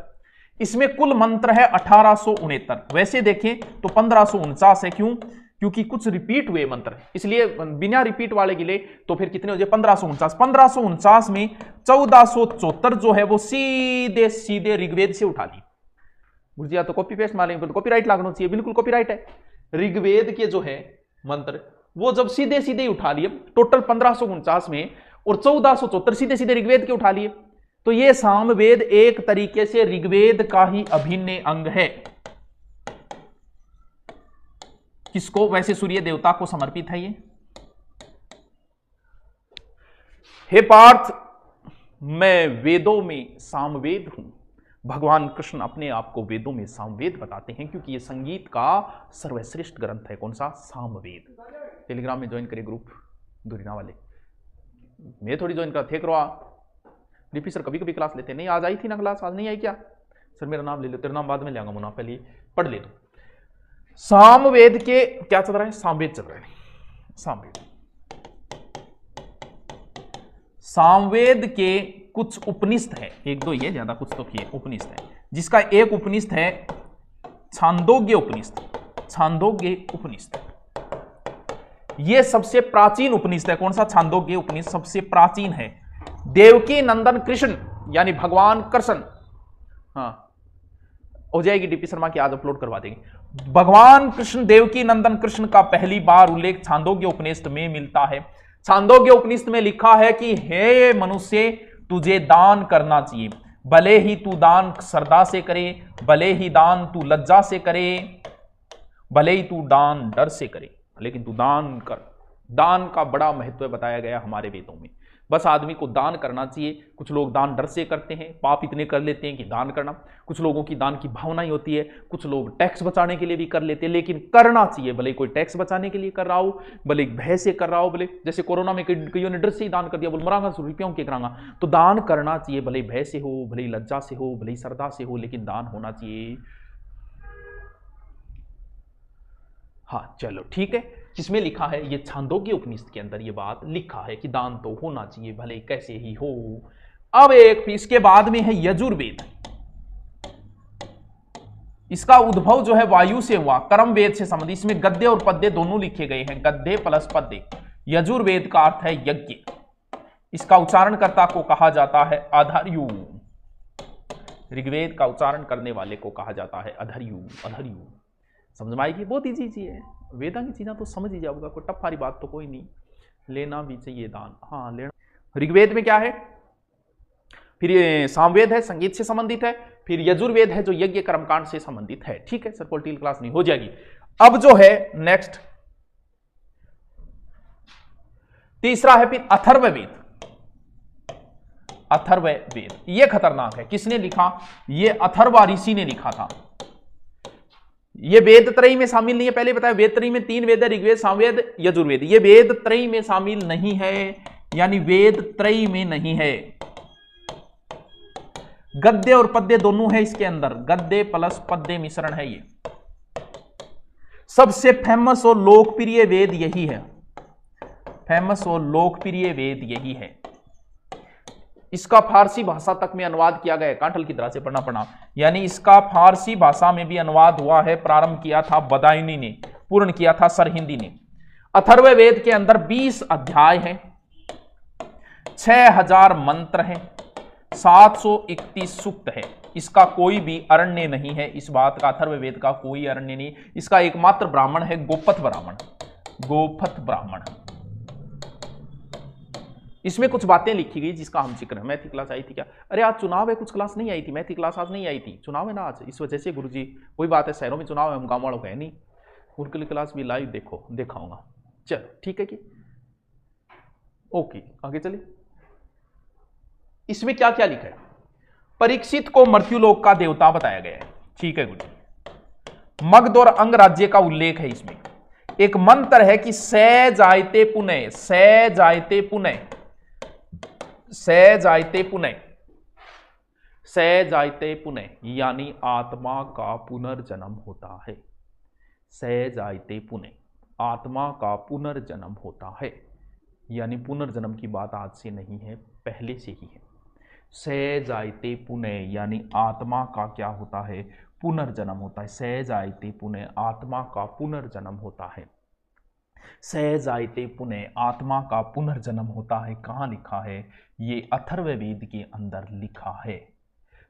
इसमें कुल मंत्र है 1869। वैसे देखें तो 1549 है। क्यों? क्योंकि कुछ रिपीट हुए मंत्र, इसलिए बिना रिपीट वाले गिले तो फिर कितने हो जाए? 1549। 1549 में 1474 जो है वो सीधे सीधे ऋग्वेद से उठा ली। गुरुजी तो कॉपी पेस्ट मारेंगे तो कॉपीराइट लागना चाहिए। बिल्कुल कॉपीराइट है। ऋग्वेद के जो है मंत्र वो जब सीधे सीधे उठा लिए टोटल 1549 में, और 1474 सीधे सीधे ऋग्वेद के उठा लिए, तो ये सामवेद एक तरीके से ऋग्वेद का ही अभिन्न अंग है। किसको? वैसे सूर्य देवता को समर्पित है ये। हे पार्थ, मैं वेदों में सामवेद हूं। भगवान कृष्ण अपने आप को वेदों में सामवेद बताते हैं, क्योंकि ये संगीत का सर्वश्रेष्ठ ग्रंथ है। कौन सा? सामवेद। टेलीग्राम में ज्वाइन करिए ग्रुप दुरीना वाले। मैं थोड़ी ज्वाइन कर थे करवा डीपी सर कभी कभी क्लास लेते नहीं। आज आई थी ना क्लास? आज नहीं आई क्या? सर मेरा नाम ले लो, तेरा नाम बाद में ले आऊंगा मुना, पहले पढ़ ले दो। सामवेद के क्या चल रहा है? सामवेद चल रहा है। सामवेद, सामवेद के कुछ उपनिषद है, एक दो ये ज्यादा कुछ तो किए उपनिषद है, जिसका एक उपनिषद है छांदोग्य उपनिषद। छांदोग्य उपनिषद ये सबसे प्राचीन उपनिषद है। कौन सा? छांदोग्य उपनिषद सबसे प्राचीन है। देवकी नंदन कृष्ण यानी भगवान कृष्ण, हाँ, हो जाएगी डीपी शर्मा की, आज अपलोड करवा देंगे। भगवान कृष्ण देवकी नंदन कृष्ण का पहली बार उल्लेख छांदोग्य उपनिषद में मिलता है। छांदोग्य उपनिषद में लिखा है कि हे मनुष्य, तुझे दान करना चाहिए, भले ही तू दान श्रद्धा से करे, भले ही दान तू लज्जा से करे, भले ही तू दान डर से करे, लेकिन तू दान कर। दान का बड़ा महत्व बताया गया हमारे वेदों में। बस आदमी को दान करना चाहिए। कुछ लोग दान डर से करते हैं, पाप इतने कर लेते हैं कि दान करना, कुछ लोगों की दान की भावना ही होती है, कुछ लोग टैक्स बचाने के लिए भी कर लेते हैं, लेकिन करना चाहिए। भले कोई टैक्स बचाने के लिए कर रहा हो, भले भय से कर रहा हो, भले जैसे कोरोना में कईयों ने डर से ही दान कर दिया, बोल मरांगा रुपयों के करांगा, तो दान करना चाहिए, भले भय से हो, भले लज्जा से हो, भले श्रद्धा से हो, लेकिन दान होना चाहिए। हाँ चलो ठीक है, जिसमें लिखा है, ये छांदोग्य उपनिषद के अंदर ये बात लिखा है कि दान तो होना चाहिए, भले कैसे ही हो। अब एक इसके बाद में है यजुर्वेद। इसका उद्भव जो है वायु से हुआ, कर्म वेद से संबंधित। इसमें गद्य और पद्य दोनों लिखे गए हैं, गद्य प्लस पद्य। यजुर्वेद का अर्थ है यज्ञ। इसका उच्चारणकर्ता को कहा जाता है अधर्यु। ऋग्वेद का उच्चारण करने वाले को कहा जाता है अधर्यु। अधर्यु समझ में आएगी, बहुत ईजी चीज है। वेदा की चीजें तो समझ ही जाओगा, कोई टफ वाली बात तो कोई नहीं। लेना भी चाहिए दान, हाँ लेना। ऋग्वेद में क्या है, फिर ये सामवेद है, संगीत से संबंधित है, फिर यजुर्वेद है जो यज्ञ कर्मकांड से संबंधित है। ठीक है सर, पोलिटिकल क्लास नहीं हो जाएगी। अब जो है नेक्स्ट तीसरा है फिर अथर्ववेद। अथर्ववेद ये खतरनाक है। किसने लिखा, ये अथर्वा ऋषि ने लिखा था। ये वेद त्रयी में शामिल नहीं है, पहले बताया वेद त्रयी में 3 वेद है, ऋग्वेद, सामवेद, यजुर्वेद। ये वेद त्रयी में शामिल नहीं है, यानी वेद त्रयी में नहीं है। गद्य और पद्य दोनों है इसके अंदर, गद्य प्लस पद्य मिश्रण है ये। सबसे फेमस और लोकप्रिय वेद यही है, फेमस और लोकप्रिय वेद यही है। इसका फारसी भाषा तक में अनुवाद किया गया, कांठल की तरह से पढ़ना पड़ा, यानी इसका फारसी भाषा में भी अनुवाद हुआ है। प्रारंभ किया था बदायूनी ने, पूर्ण किया था सरहिंदी ने। अथर्ववेद के अंदर 20 अध्याय हैं, 6000 मंत्र हैं, 731 सूक्त है। इसका कोई भी अरण्य नहीं है, इस बात का अथर्ववेद का कोई अरण्य नहीं। इसका एकमात्र ब्राह्मण है गोपथ ब्राह्मण, गोपथ ब्राह्मण। इसमें कुछ बातें लिखी गई जिसका हम जिक्र है। मैथ की क्लास आई थी क्या? अरे आज चुनाव है, कुछ क्लास नहीं आई थी, मैथ की क्लास आज नहीं आई थी, चुनाव है ना आज, इस वजह से गुरुजी। कोई बात है, शहरों में चुनाव है, हम गांव वालों को है नहीं। उनके लिए क्लास भी लाइव देखो, दिखाऊंगा। चलो ठीक है कि ओके, आगे चलिए। इसमें क्या क्या लिखा है? परीक्षित को मृत्युलोक का देवता बताया गया है। ठीक है गुरुजी। मगध और अंग राज्य का उल्लेख है इसमें। एक मंत्र है कि सै जायते पुनः, सै जायते पुनः, सै जायते पुनः, सै जायते पुनः, यानी आत्मा का पुनर्जन्म होता है। सै जायते पुनः, आत्मा का पुनर्जन्म होता है, यानी पुनर्जन्म की बात आज से नहीं है, पहले से ही है। सै जायते पुनः यानी आत्मा का क्या होता है, पुनर्जन्म होता है। सै जायते पुनः, आत्मा का पुनर्जन्म होता है। सै जायते पुनः, आत्मा का पुनर्जन्म होता है। कहाँ लिखा है? ये अथर्ववेद के अंदर लिखा है।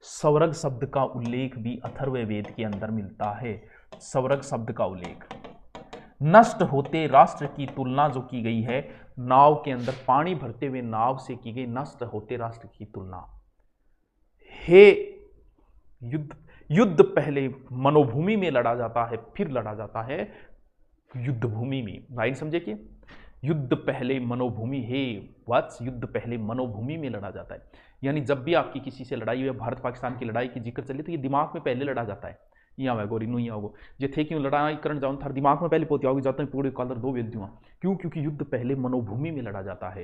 स्वर्ग शब्द का उल्लेख भी अथर्ववेद के अंदर मिलता है। स्वर्ग शब्द का उल्लेख, नष्ट होते राष्ट्र की तुलना जो की गई है, नाव के अंदर पानी भरते हुए नाव से की गई नष्ट होते राष्ट्र की तुलना। हे युद्ध, युद्ध पहले मनोभूमि में लड़ा जाता है, फिर लड़ा जाता है युद्ध भूमि में। लाइन समझे कि युद्ध पहले मनोभूमि, हे वत्स, युद्ध पहले मनोभूमि में लड़ा जाता है। यानी जब भी आपकी किसी से लड़ाई हुई, भारत पाकिस्तान की लड़ाई की जिक्र चले तो ये दिमाग में पहले लड़ा जाता है। यहाँ गोरी नु यहाँ होगो जे थे क्यों लड़ाई करने जाऊँ, थार दिमाग में पहले पोती आओगी, जाता है पूरे कलर दो वेद दूँ। क्यों? क्योंकि युद्ध पहले मनोभूमि में लड़ा जाता है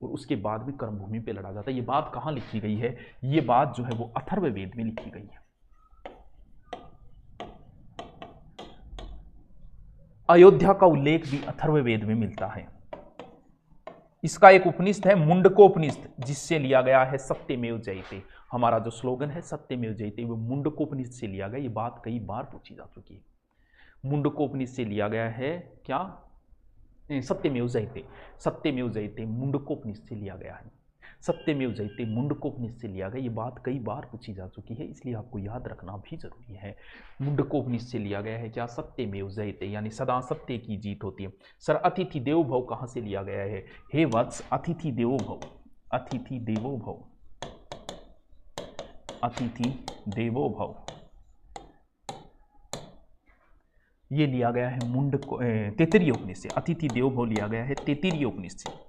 और उसके बाद में कर्मभूमि पे लड़ा जाता है। ये बात कहाँ लिखी गई है? ये बात जो है वो अथर्ववेद में लिखी गई है। अयोध्या का उल्लेख भी अथर्ववेद में मिलता है। इसका एक उपनिषद है मुंडकोपनिषद, जिससे लिया गया है सत्यमेव जयते। हमारा जो स्लोगन है सत्यमेव जयते, वो मुंडकोपनिषद से लिया गया। ये बात कई बार पूछी जा चुकी है। मुंडकोपनिषद से लिया गया है क्या? सत्यमेव जयते, सत्यमेव जयते मुंडकोपनिषद से लिया गया है। सत्यमेव जयते मुंडकोपनिषद से लिया गया। ये बात कई बार पूछी जा चुकी है, इसलिए आपको याद रखना भी जरूरी है। मुंडकोपनिषद से लिया गया है क्या? सत्यमेव जयते, यानी सदा सत्य की जीत होती है। सर अतिथि देवो भव कहां से लिया गया है? हे वत्स अतिथि देवो भव, अतिथि देवो भव, अतिथि देवो भव, ये लिया गया है तैत्तिरीय उपनिषद से। अतिथि देवो भव लिया गया है तैत्तिरीय उपनिषद से।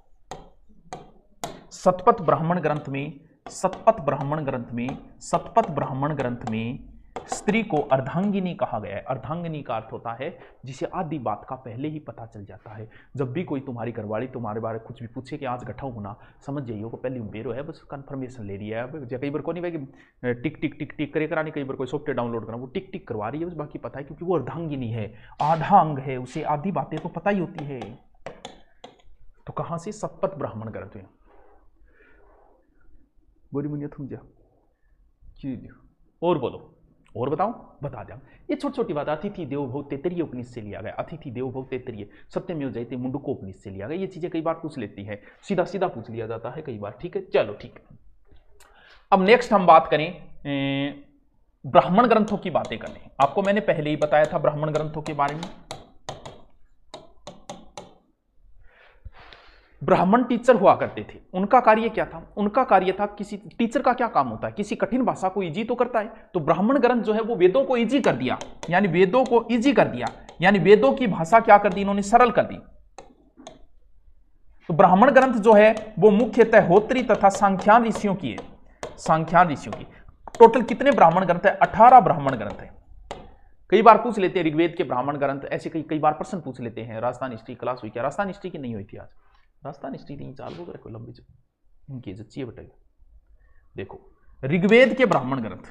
शतपथ ब्राह्मण ग्रंथ में, शतपथ ब्राह्मण ग्रंथ में, शतपथ ब्राह्मण ग्रंथ में स्त्री को अर्धांगिनी कहा गया है। अर्धांगिनी का अर्थ होता है जिसे आधी बात का पहले ही पता चल जाता है। जब भी कोई तुम्हारी घरवाली तुम्हारे बारे में कुछ भी पूछे कि आज गठा होना, समझ जाइए को पहले बेरो है, बस कंफर्मेशन ले रही है। अब कई बार को नहीं भाई टिक टिक टिक टिक करे करानी, कई बार कोई सॉफ्टवेयर डाउनलोड करना, वो टिक टिक करवा रही है, बस बाकी पता है क्योंकि वो अर्धांगिनी है, आधा अंग है, उसे आधी बातें तो पता ही होती है। तो कहां से? शतपथ ब्राह्मण ग्रंथ में। बोरी मुनिया थम जा, और बोलो, और बताओ, बता जाओ। ये छोटी छोटी बात। अतिथि देवो भव तैत्तिरीय उपनिषद से लिया गया। अतिथि देवो भव तैत्तिरीय, सत्यमेव जयते मुंडकोपनिषद से लिया गया। ये चीजें कई बार पूछ लेती है, सीधा सीधा पूछ लिया जाता है कई बार। ठीक है, चलो ठीक है। अब नेक्स्ट हम बात करें ब्राह्मण ग्रंथों की बातें करें। आपको मैंने पहले ही बताया था ब्राह्मण ग्रंथों के बारे में। ब्राह्मण टीचर हुआ करते थे। उनका कार्य क्या था? उनका कार्य था, किसी टीचर का क्या काम होता है? किसी कठिन भाषा को इजी तो करता है। तो ब्राह्मण ग्रंथ जो है वो वेदों को इजी कर दिया, यानी वेदों को इजी कर दिया, यानी वेदों की भाषा क्या कर दी इन्होंने? सरल कर दी। तो ब्राह्मण ग्रंथ जो है वो मुख्यतः होत्री तथा सांख्यान ऋषियों की है। सांख्यान ऋषियों की। टोटल कितने ब्राह्मण ग्रंथ है? 18 ब्राह्मण ग्रंथ है। कई बार पूछ लेते हैं ऋग्वेद के ब्राह्मण ग्रंथ, ऐसे कई बार प्रश्न पूछ लेते हैं। राजस्थान हिस्ट्री क्लास हुई क्या? राजस्थान हिस्ट्री की नहीं हुई थी आज। राजस्थान हिस्ट्री 3-4 लोग रखो लंबी इनकी जच्ची बेटा। देखो ऋग्वेद के ब्राह्मण ग्रंथ,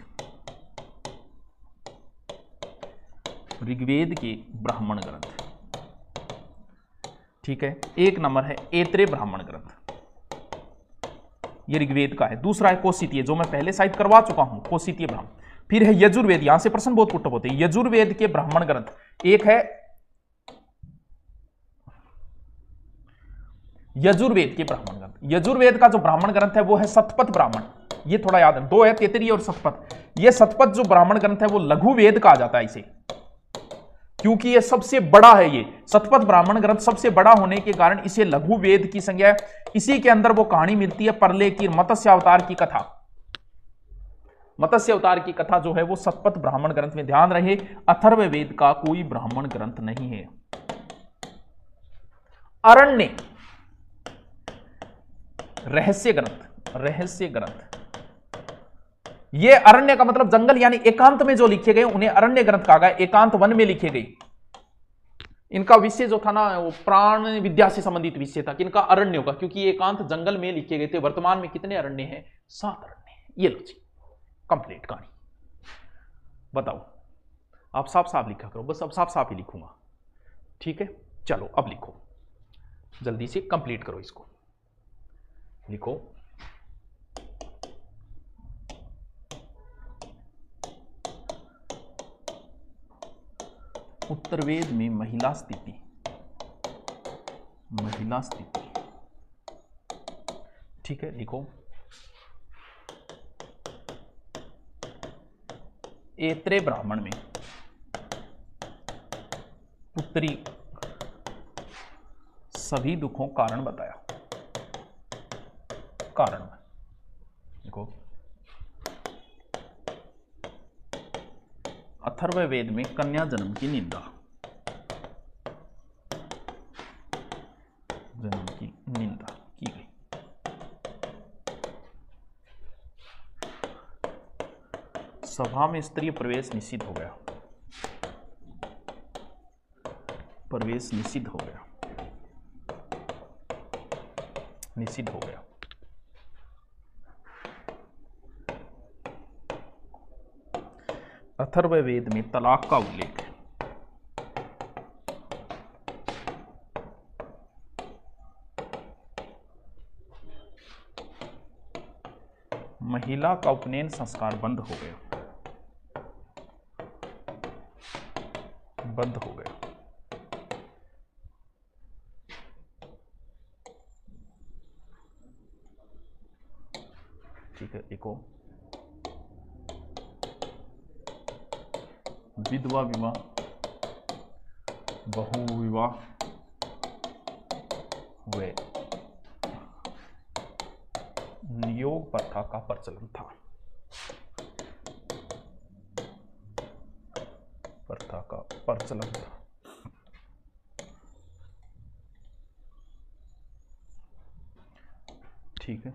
ऋग्वेद के ब्राह्मण ग्रंथ, ठीक है। एक नंबर है ऐत्रेय ब्राह्मण ग्रंथ, ये ऋग्वेद का है। दूसरा है कौशितीय, जो मैं पहले साइड करवा चुका हूं, कौशितीय ब्राह्मण। फिर है यजुर्वेद, यहां से प्रश्न बहुत पुटअप होते हैं। यजुर्वेद के ब्राह्मण ग्रंथ, एक है यजुर्वेद के ब्राह्मण ग्रंथ। यजुर्वेद का जो ब्राह्मण ग्रंथ है वो है शतपथ ब्राह्मण, ये थोड़ा याद है। दो है तैत्तिरीय और शतपथ। ये शतपथ जो ब्राह्मण ग्रंथ है वो लघु वेद कहा जाता है इसे, क्योंकि ये सबसे बड़ा है। ये शतपथ ब्राह्मण ग्रंथ सबसे बड़ा होने के कारण इसे लघु वेद की संज्ञा है। इसी के अंदर वो कहानी मिलती है परले की, मत्स्य अवतार की कथा। मत्स्य अवतार की कथा जो है वो शतपथ ब्राह्मण ग्रंथ में। ध्यान रहे अथर्ववेद का कोई ब्राह्मण ग्रंथ नहीं है। अरण्य, रहस्य ग्रंथ, रहस्य ग्रंथ, ये अरण्य का मतलब जंगल यानी एकांत में जो लिखे गए उन्हें अरण्य ग्रंथ कहा गया। एकांत वन में लिखे गए। इनका विषय जो था ना वो प्राण विद्या से संबंधित विषय था। किनका? अरण्यों का, क्योंकि एकांत जंगल में लिखे गए थे। वर्तमान में कितने अरण्य हैं? 7 अरण्य हैं। ये लो जी कंप्लीट कहानी। बताओ, आप साफ साफ लिखा करो, बस अब साफ साफ ही लिखूंगा, ठीक है। चलो अब लिखो, जल्दी से कंप्लीट करो इसको। लिखो उत्तरवेद में महिला स्थिति, महिला स्थिति, ठीक है। लिखो ऐत्रेय ब्राह्मण में पुत्री सभी दुखों कारण बताया। कारण देखो अथर्ववेद में कन्या जन्म की निंदा, जन्म की निंदा की गई। सभा में स्त्री प्रवेश निषिद्ध हो गया, प्रवेश निषिद्ध हो गया, निषिद्ध हो गया। अथर्ववेद में तलाक का उल्लेख है। महिला का उपनयन संस्कार बंद हो गया, बंद हो गया। ठीक है, लिखो विधवा विवाह, बहु विवाह व नियोग प्रथा का प्रचलन था। प्रथा का प्रचलन था। ठीक है,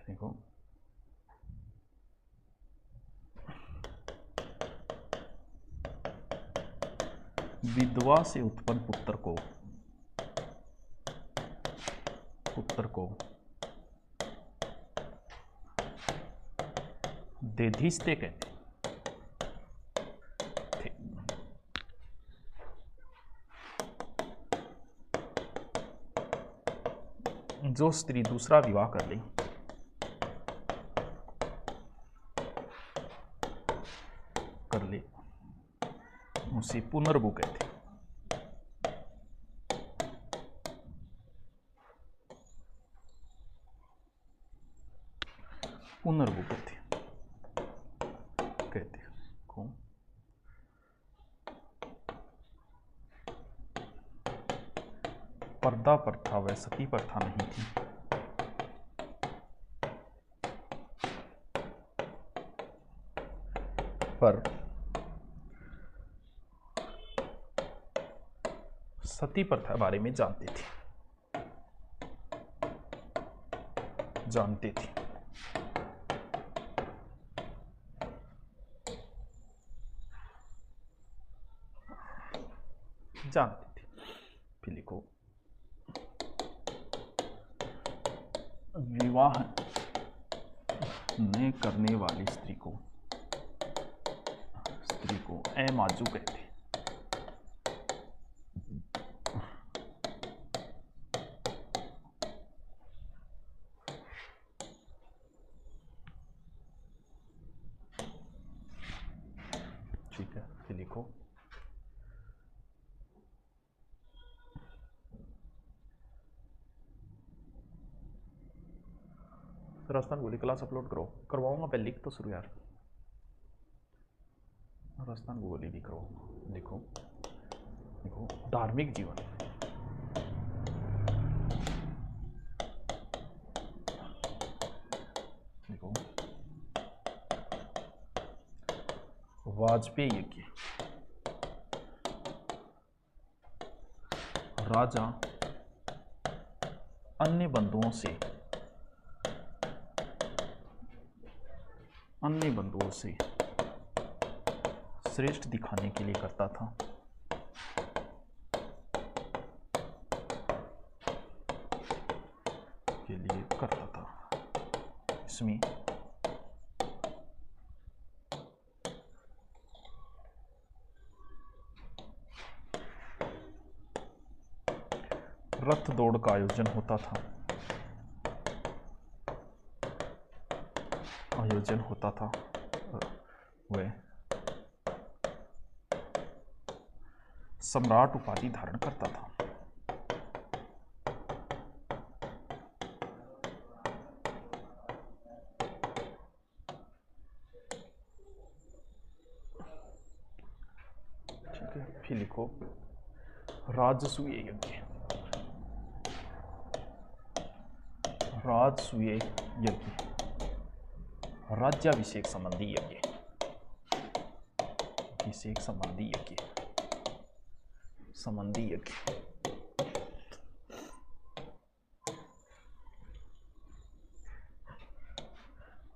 देखो विधवा से उत्पन्न पुत्र को देधिस्ते कहते थे। जो स्त्री दूसरा विवाह कर ले उसे पुनर्भू कहते। पुनर्भू कहते को पर्दा प्रथा व सती प्रथा नहीं थी। पर सती प्रथा बारे में जानते थे। जानते थे फिर लिखो विवाह न करने वाली स्त्री को अमाजू कहते। ठीक है, फिर लिखो राजस्थान भूगोल क्लास अपलोड करवाऊंगा, पहले लिख तो शुरू यार। राजस्थान भूगोल भी करवाऊंगा। देखो धार्मिक जीवन, देखो वाजपेयी यज्ञ, राजा अन्य बंधुओं से श्रेष्ठ दिखाने के लिए करता था। इसमें रथ दौड़ का आयोजन होता था। वह सम्राट उपाधि धारण करता था। ठीक है, फिर लिखो राजसूय यज्ञ। राज्याभिषेक संबंधी यज्ञ।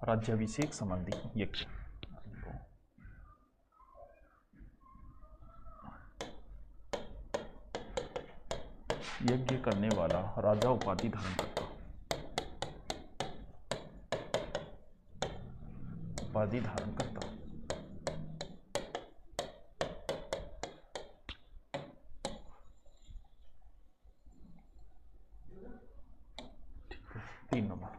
राज्याभिषेक संबंधी यज्ञ। यज्ञ करने वाला राजा उपाधि धारण करता। ठीक है, 3 नंबर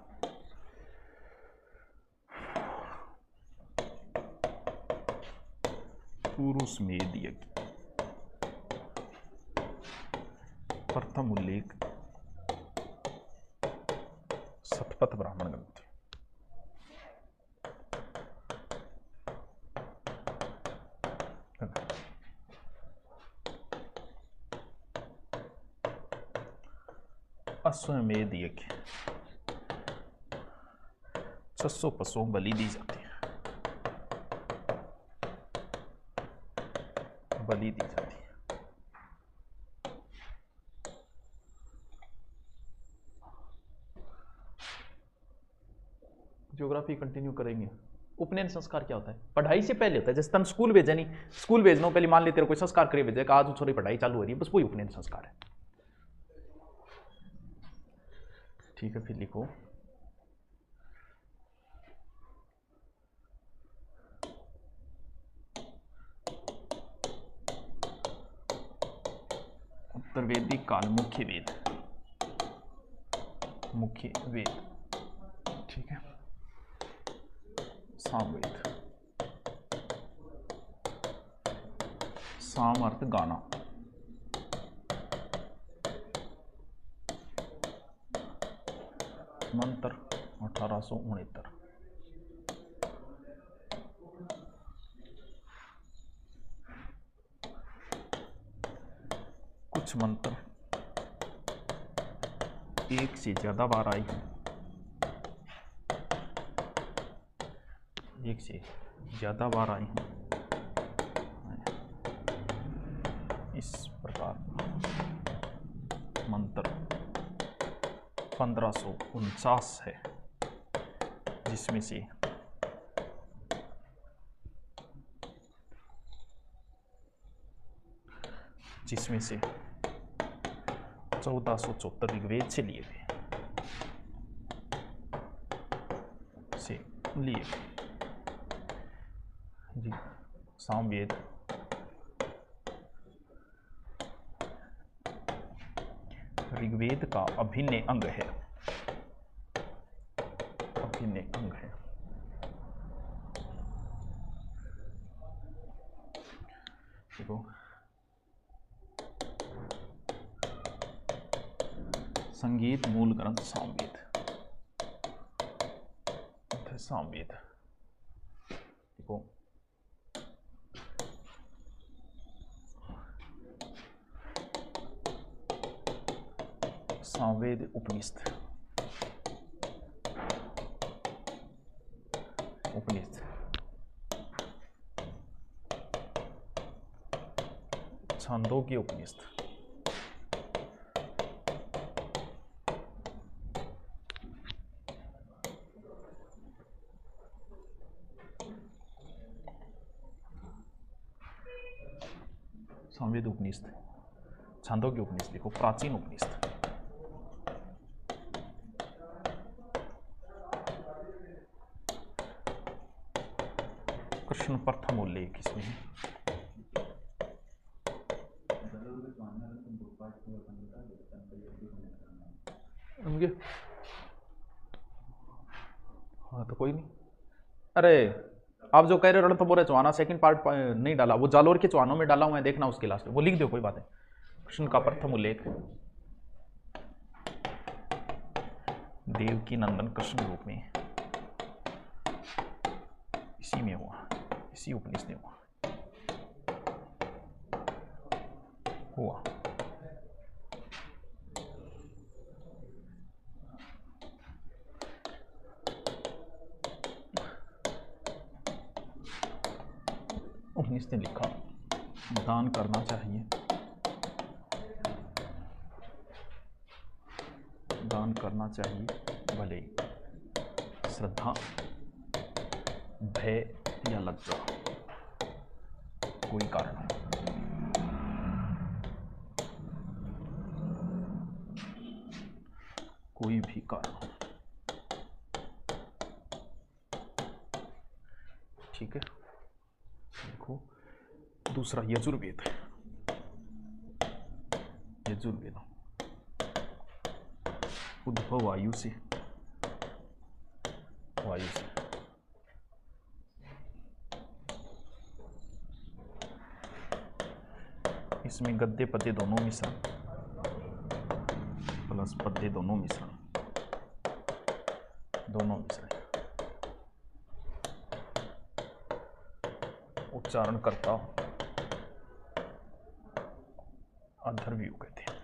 पुरुषमेध यज्ञ। प्रथम उल्लेख शतपथ ब्राह्मण ग्रंथ। अश्वमेध यज्ञ 600 पशुओं बलि दी जाती है, बलि दी जाती है। ज्योग्राफी कंटिन्यू करेंगे। उपनयन संस्कार क्या होता है? पढ़ाई से पहले होता है। जैसे तुम स्कूल भेजा नहीं, स्कूल भेजना पहले मान लेते कोई संस्कार करे भेजे, आज छोरी पढ़ाई चालू हो रही है, बस वही उपनयन संस्कार है। ठीक है, फिर लिखो उत्तर वैदिक काल मुख्य वेद, मुख्य वेद, ठीक है। सामवेद, साम अर्थ गाना, मंत्र 1869, कुछ मंत्र एक से ज्यादा बार आई, एक से ज्यादा बार आई हैं, इस प्रकार मंत्र 1549 है, जिसमें से जिसमें से 1474 ऋग्वेद से लिए गए, जी। सामवेद ऋग्वेद का अभिन्न अंग है, अभिन्न अंग है। देखो संगीत मूल ग्रंथ सामवेद, सामवेद। देखो सामवेद उपनिषद, उपनिषद छांदोग्य उपनिषद, सामवेद उपनिषद, छांदोग्य उपनिषद। देखो प्राचीन उपनिषद, कृष्ण प्रथम उल्लेख इसमें हाँ तो कोई नहीं। अरे आप जो कह रहे हो रणथंभौर चौहाना सेकंड पार्ट नहीं डाला, वो जालोर के चौहानों में डाला हुआ है, देखना उसके लास्ट में वो लिख दो, कोई बात है। कृष्ण का प्रथम उल्लेख देवकी नंदन कृष्ण रूप में इसी में हुआ, इसी उपनिषद में हुआ। उपनिषद ने लिखा दान करना चाहिए, दान करना चाहिए, भले श्रद्धा, भय या लज्जा कोई कारण हो, कोई भी कारण हो, ठीक है। देखो दूसरा यजुर्वेद, यजुर्वेद उद्भव वायु से, वायु से इसमें गद्य पद्य दोनों मिश्रण प्लस पद्य दोनों मिश्रण, दोनों मिश्र उच्चारण करता अधर्व्यू कहते हैं।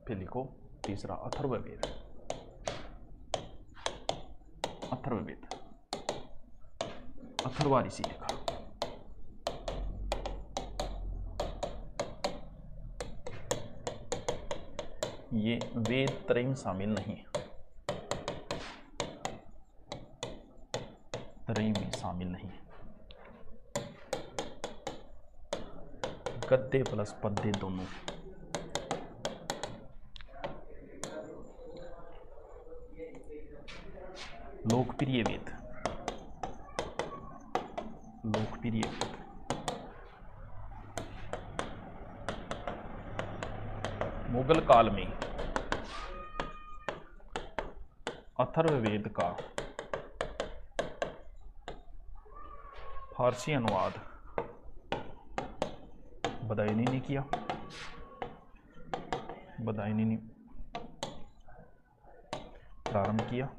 फिर लिखो तीसरा अथर्ववेद। अथर्ववेद अथर्वा ऋषि लिखा। ये वेद त्रय में शामिल नहीं है, त्रय में शामिल नहीं है। गद्य प्लस पद्य दोनों। लोकप्रिय वेद, लोकप्रिय वेद। मुगल काल में अथर्ववेद का फारसी अनुवाद बदायूनी ने किया। बदायूनी ने प्रारंभ किया।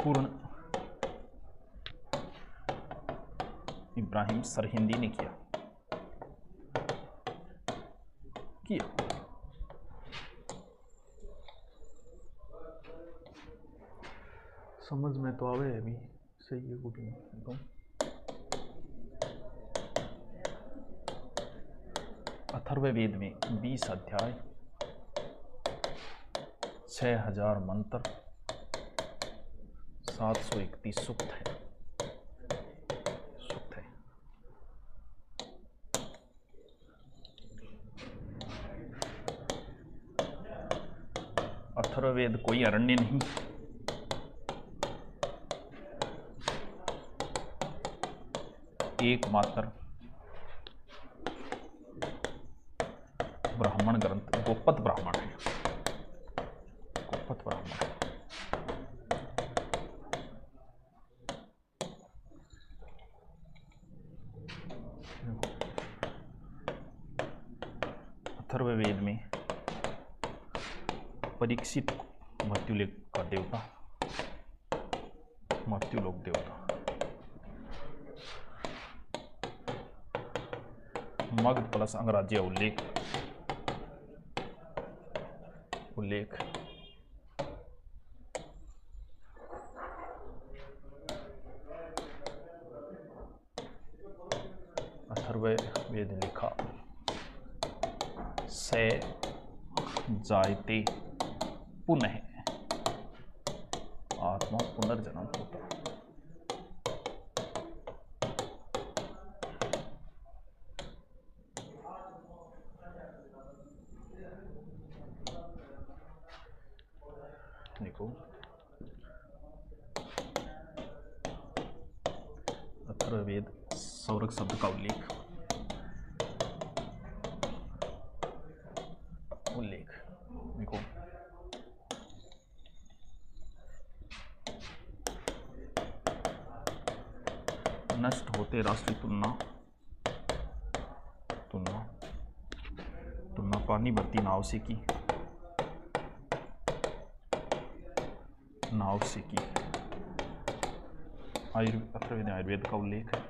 पूर्ण इब्राहिम सरहिंदी ने किया। समझ में तो आवे अभी सही है। गुड तो अथर्ववेद में 20 अध्याय, 6000 मंत्र, 731 सूक्त है। अथर्ववेद कोई अरण्य नहीं, एकमात्र ब्राह्मण ग्रंथ, गोपत ब्राह्मण है। गोपत ब्राह्मण है। अथर्ववेद में परीक्षित मृत्युलोक का देवता, मृत्युलोक देवता, मगध प्लस अंगराज्य उल्लेख, उल्लेख अथर्ववेद लिखा। से जायते पुनः, आत्मा पुनर्जन्म होता। देखो अथर्ववेद सौरक शब्द का उल्लेख, देखो नष्ट होते राष्ट्रीय तुलना, तुलना तुलना पानी भरती नाव से की, नाव से की। अथर्ववेद आयुर्वेद का उल्लेख है,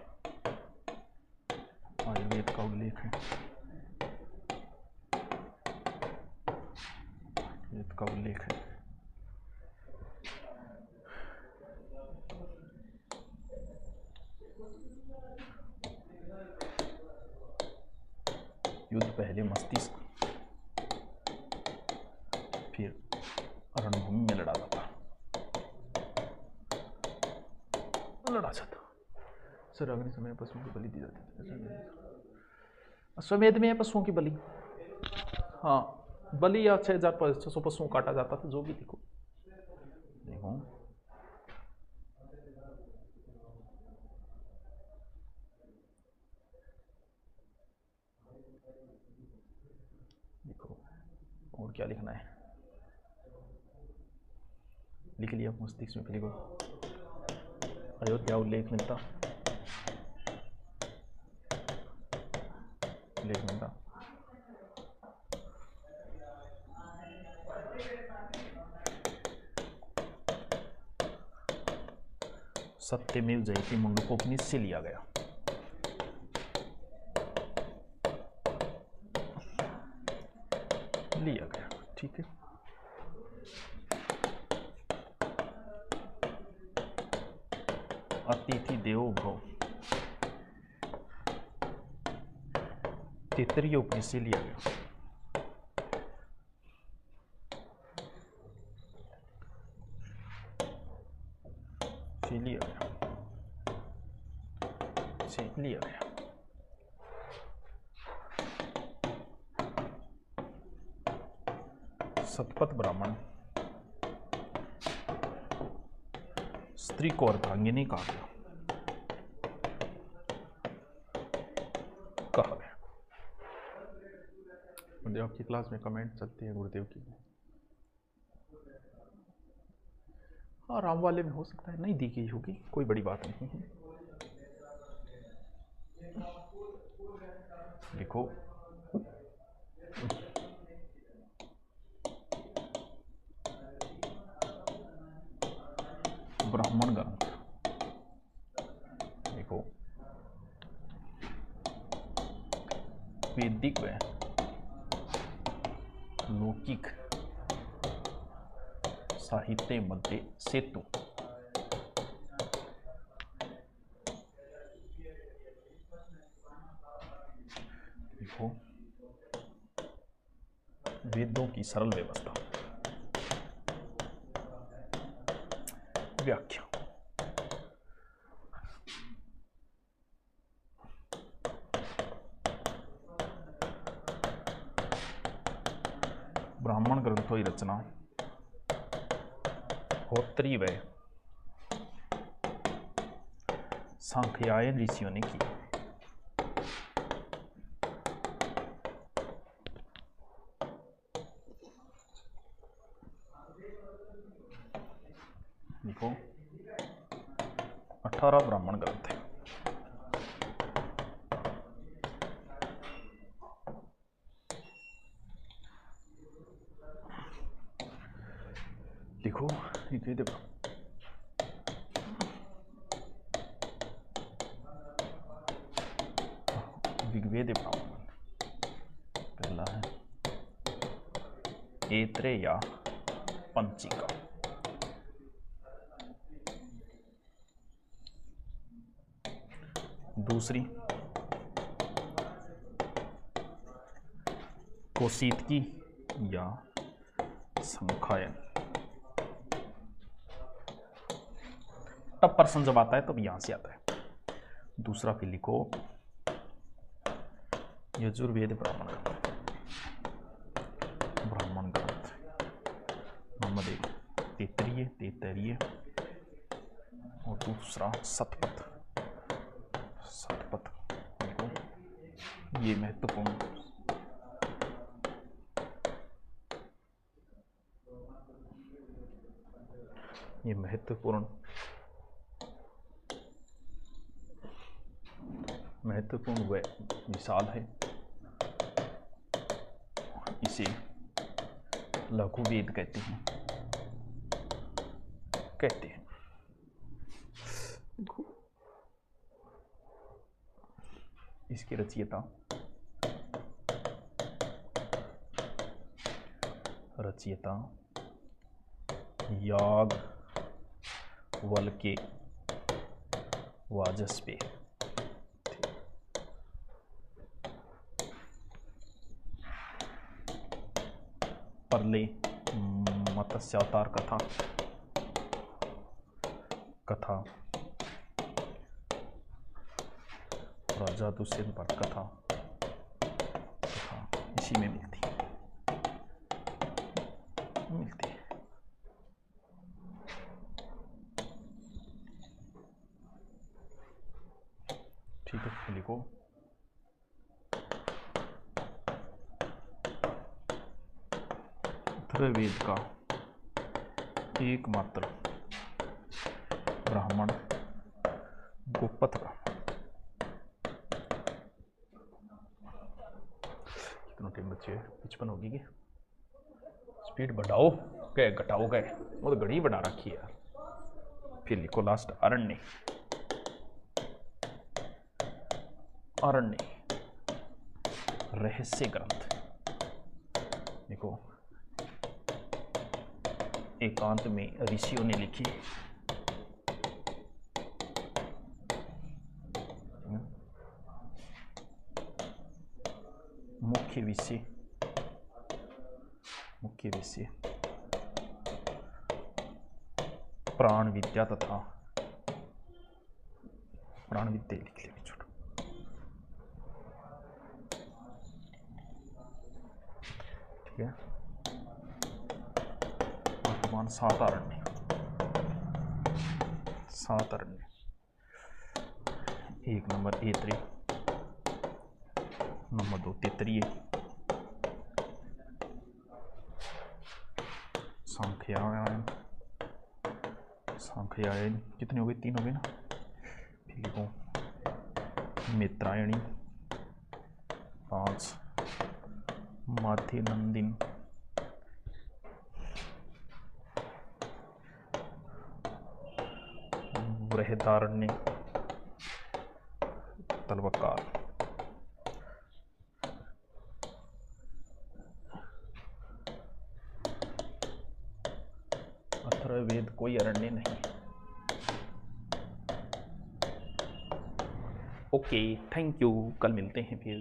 आयुर्वेद का उल्लेख है, आयुर्वेद का उल्लेख है। युद्ध पहले मस्तिष्क, फिर रणभूमि में लड़ा जाता, लड़ा जाता। सर अग्नि समय पशुओं की बलि दी जाती है। अश्वमेध में पशुओं की बलि, हाँ बलि या 6600 पशुओं काटा जाता था, जो भी। देखो देखो देखो और क्या लिखना है, लिख लिया मस्तिष्क में। लिखो अयोध्या उल्लेख मिलता, उल्लेख मिलता। सत्यमेव जयते मुंडकोपनिषद से लिया गया। लिया गया, ठीक है। अतिथि देवो भव, तैत्तिरीय उपनिषद से लिया गया। से लिया गया, से लिया गया। सतपथ ब्राह्मण स्त्री को अर्धांगिनी कहा गया, कहा गया। गुरुदेव आपकी क्लास में कमेंट चलती है गुरुदेव की। हाँ, राम वाले में हो सकता है नहीं दी गई होगी, कोई बड़ी बात नहीं है। लिखो ब्राह्मण ग्रंथ, देखो वैदिक व लौकिक साहित्य मध्य सेतु। देखो वेदों की सरल व्यवस्था, व्याख्या। ब्राह्मण ग्रंथों की रचना होत्री व सांख्यायन ऋषियों ने की। देखो 18 ब्राह्मण ग्रंथ है। लिखो ऋग्वेद ब्राह्मण, पहला है ऐत्रेय पंचिका, दूसरी कौशितकी या संख्यायन। तब प्रश्न जब आता है तब यहां से आता है। दूसरा फिर लिखो यजुर्वेद ब्राह्मण ग्रंथ, नंबर 1 तैत्तिरीय और दूसरा सतपथ। देखो ये महत्वपूर्ण, ये महत्वपूर्ण व विशाल है। इसे लघु वेद कहते हैं। इसके रचयिता याज्ञवल्क्य वाजस्पति। परले मत्स्यावतार कथा राजा दुष्यंत पर कथा इसी में मिलती है। ठीक है, लिखो अथर्ववेद का एकमात्र ब्राह्मण गोपत्र कितना टाइम बचे? 55 होगी कि स्पीड बढ़ाओ क्या घटाओ क्या? वो तो घड़ी बढ़ा रखी है यार। फिर लिखो लास्ट अरण्य। अरण्य रहस्य ग्रंथ देखो, एकांत में ऋषियों ने लिखी। मुख्य विषय प्राण विद्या तथा प्राण विद्या लिख ले छोटो। ठीक है, वर्तमान 7 अरण्य। 1 नंबर ऐत्री, नंबर 2 तैतरीय, सांख्यायन कितने हो गए? 3 हो गए ना। फिर लिखो मित्रायणी, 5 माध्यनंदिन, बृहदारण्य, तलवकार। अथर्ववेद कोई अरण्य नहीं। ओके, थैंक यू, कल मिलते हैं फिर।